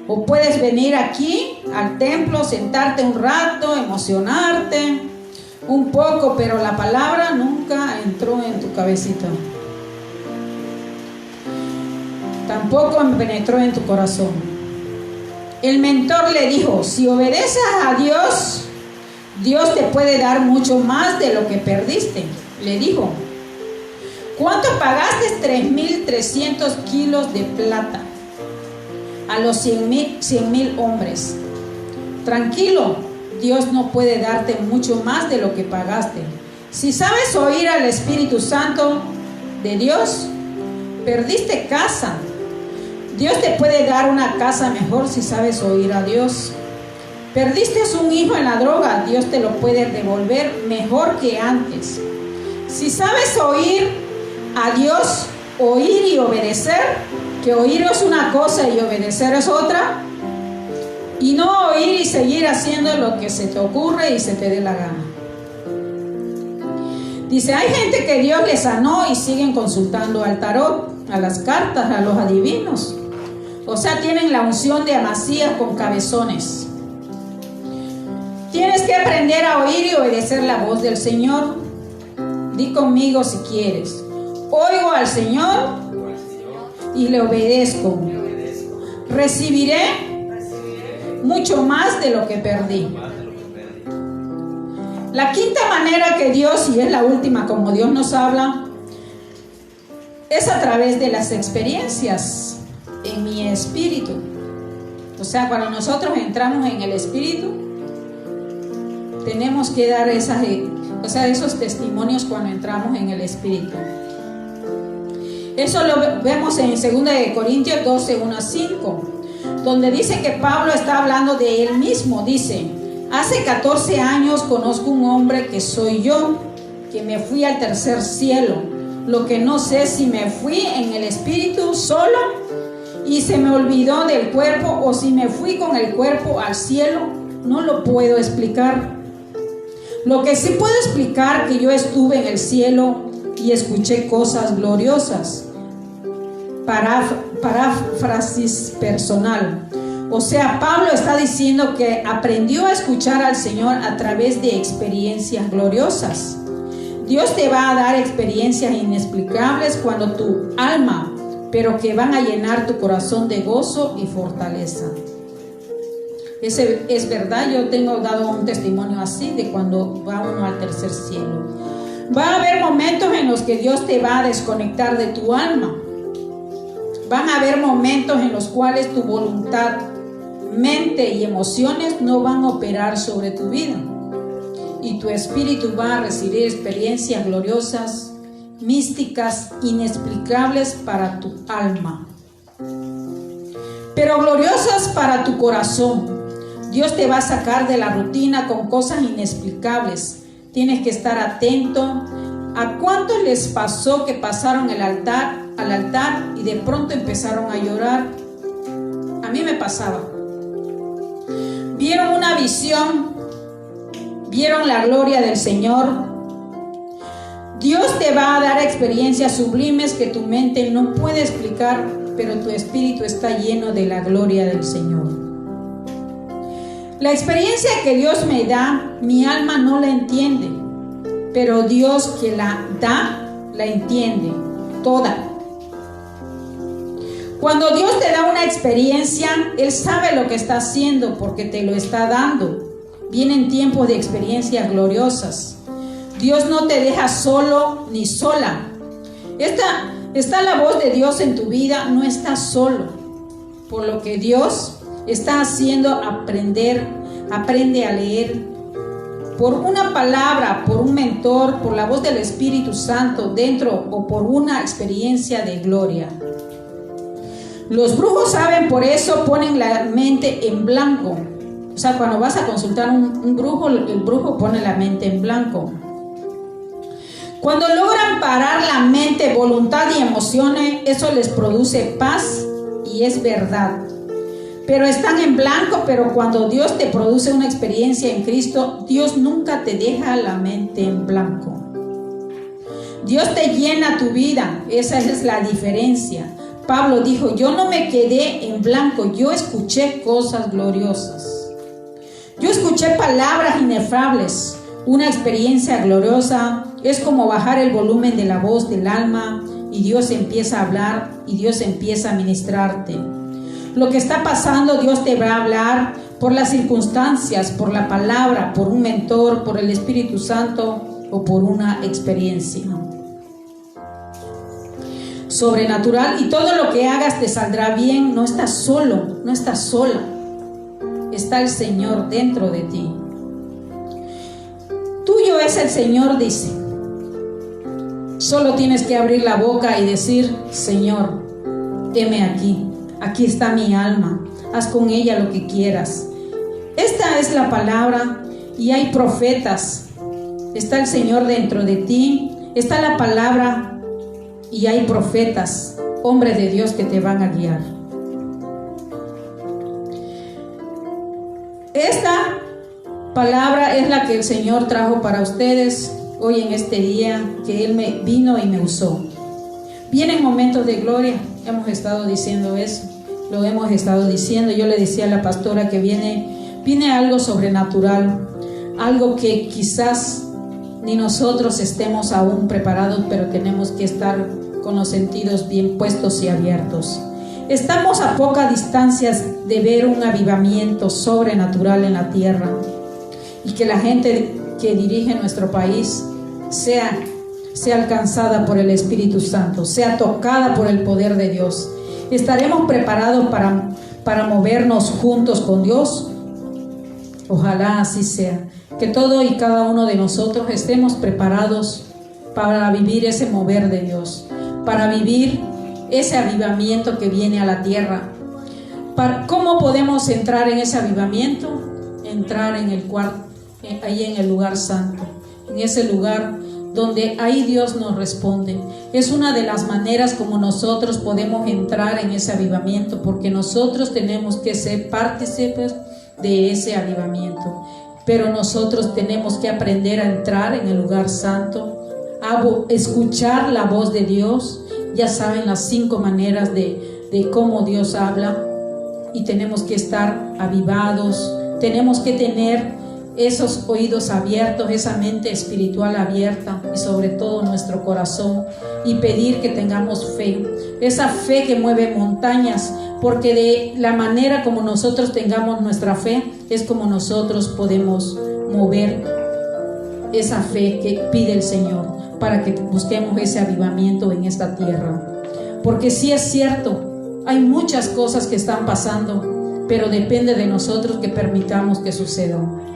O puedes venir aquí al templo, sentarte un rato, emocionarte un poco, pero la palabra nunca entró en tu cabecita. Tampoco penetró en tu corazón. El mentor le dijo, si obedeces a Dios, Dios te puede dar mucho más de lo que perdiste. Le dijo, ¿cuánto pagaste? 3.300 kilos de plata a los 100,000 hombres. Tranquilo, Dios no puede darte mucho más de lo que pagaste. Si sabes oír al Espíritu Santo de Dios, perdiste casa. Dios te puede dar una casa mejor si sabes oír a Dios. Perdiste un hijo en la droga, Dios te lo puede devolver mejor que antes. Si sabes oír a Dios, oír y obedecer, que oír es una cosa y obedecer es otra, y no oír y seguir haciendo lo que se te ocurre y se te dé la gana. Dice, hay gente que Dios les sanó y siguen consultando al tarot, a las cartas, a los adivinos. O sea, tienen la unción de Amasías con cabezones. Tienes que aprender a oír y obedecer la voz del Señor. Di conmigo si quieres. Oigo al Señor y le obedezco. Recibiré mucho más de lo que perdí. La quinta manera que Dios, y es la última como Dios nos habla, es a través de las experiencias en mi espíritu. O sea, cuando nosotros entramos en el espíritu, tenemos que dar esos testimonios cuando entramos en el espíritu. Eso lo vemos en 2 Corintios 12, 1 a 5, donde dice que Pablo está hablando de él mismo. Dice, hace 14 años conozco un hombre que soy yo, que me fui al tercer cielo. Lo que no sé si me fui en el espíritu solo y se me olvidó del cuerpo, o si me fui con el cuerpo al cielo, no lo puedo explicar. Lo que sí puedo explicar, que yo estuve en el cielo y escuché cosas gloriosas. Paráfrasis personal. O sea, Pablo está diciendo que aprendió a escuchar al Señor a través de experiencias gloriosas. Dios te va a dar experiencias inexplicables cuando tu alma, pero que van a llenar tu corazón de gozo y fortaleza. Es verdad, yo tengo dado un testimonio así de cuando va uno al tercer cielo. Va a haber momentos en los que Dios te va a desconectar de tu alma. Van a haber momentos en los cuales tu voluntad, mente y emociones no van a operar sobre tu vida. Y tu espíritu va a recibir experiencias gloriosas, místicas, inexplicables para tu alma, pero gloriosas para tu corazón. Dios te va a sacar de la rutina con cosas inexplicables. Tienes que estar atento. ¿A cuántos les pasó que pasaron al altar y de pronto empezaron a llorar? A mí me pasaba. Vieron una visión, vieron la gloria del Señor. Dios te va a dar experiencias sublimes que tu mente no puede explicar, pero tu espíritu está lleno de la gloria del Señor. La experiencia que Dios me da, mi alma no la entiende, pero Dios que la da, la entiende toda. Cuando Dios te da una experiencia, Él sabe lo que está haciendo porque te lo está dando. Vienen tiempos de experiencias gloriosas. Dios no te deja solo ni sola. Está la voz de Dios en tu vida, no estás solo. Por lo que Dios está haciendo aprende a leer por una palabra, por un mentor, por la voz del Espíritu Santo dentro o por una experiencia de gloria. Los brujos saben, por eso ponen la mente en blanco. O sea, cuando vas a consultar un brujo, el brujo pone la mente en blanco. Cuando logran parar la mente, voluntad y emociones, eso les produce paz y es verdad. Pero están en blanco, pero cuando Dios te produce una experiencia en Cristo, Dios nunca te deja la mente en blanco. Dios te llena tu vida, esa es la diferencia. Pablo dijo, yo no me quedé en blanco, yo escuché cosas gloriosas. Yo escuché palabras inefables. Una experiencia gloriosa es como bajar el volumen de la voz del alma y Dios empieza a hablar y Dios empieza a ministrarte. Lo que está pasando, Dios te va a hablar por las circunstancias, por la palabra, por un mentor, por el Espíritu Santo o por una experiencia sobrenatural. Y todo lo que hagas te saldrá bien. No estás solo, no estás sola. Está el Señor dentro de ti. Tuyo es el Señor, dice. Solo tienes que abrir la boca y decir, Señor, heme aquí. Aquí está mi alma, haz con ella lo que quieras. Esta es la palabra y hay profetas. Está el Señor dentro de ti, está la palabra y hay profetas, hombres de Dios que te van a guiar. Esta palabra es la que el Señor trajo para ustedes hoy en este día, que Él me vino y me usó. Vienen momentos de gloria. Hemos estado diciendo eso, lo hemos estado diciendo. Yo le decía a la pastora que viene algo sobrenatural, algo que quizás ni nosotros estemos aún preparados, pero tenemos que estar con los sentidos bien puestos y abiertos. Estamos a poca distancia de ver un avivamiento sobrenatural en la tierra y que la gente que dirige nuestro país sea alcanzada por el Espíritu Santo, sea tocada por el poder de Dios. ¿Estaremos preparados para movernos juntos con Dios? Ojalá así sea, que todo y cada uno de nosotros estemos preparados para vivir ese mover de Dios, para vivir ese avivamiento que viene a la tierra. ¿Cómo podemos entrar en ese avivamiento? Entrar en el cuarto, ahí en el lugar santo, en ese lugar donde ahí Dios nos responde. Es una de las maneras como nosotros podemos entrar en ese avivamiento, porque nosotros tenemos que ser partícipes de ese avivamiento, pero nosotros tenemos que aprender a entrar en el lugar santo, a escuchar la voz de Dios. Ya saben las 5 maneras de cómo Dios habla, y tenemos que estar avivados, tenemos que tener esos oídos abiertos, esa mente espiritual abierta y sobre todo nuestro corazón, y pedir que tengamos fe, esa fe que mueve montañas, porque de la manera como nosotros tengamos nuestra fe es como nosotros podemos mover esa fe que pide el Señor para que busquemos ese avivamiento en esta tierra. Porque sí es cierto, hay muchas cosas que están pasando, pero depende de nosotros que permitamos que sucedan.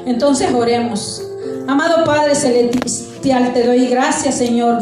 Entonces oremos. Amado Padre Celestial, te doy gracias, Señor.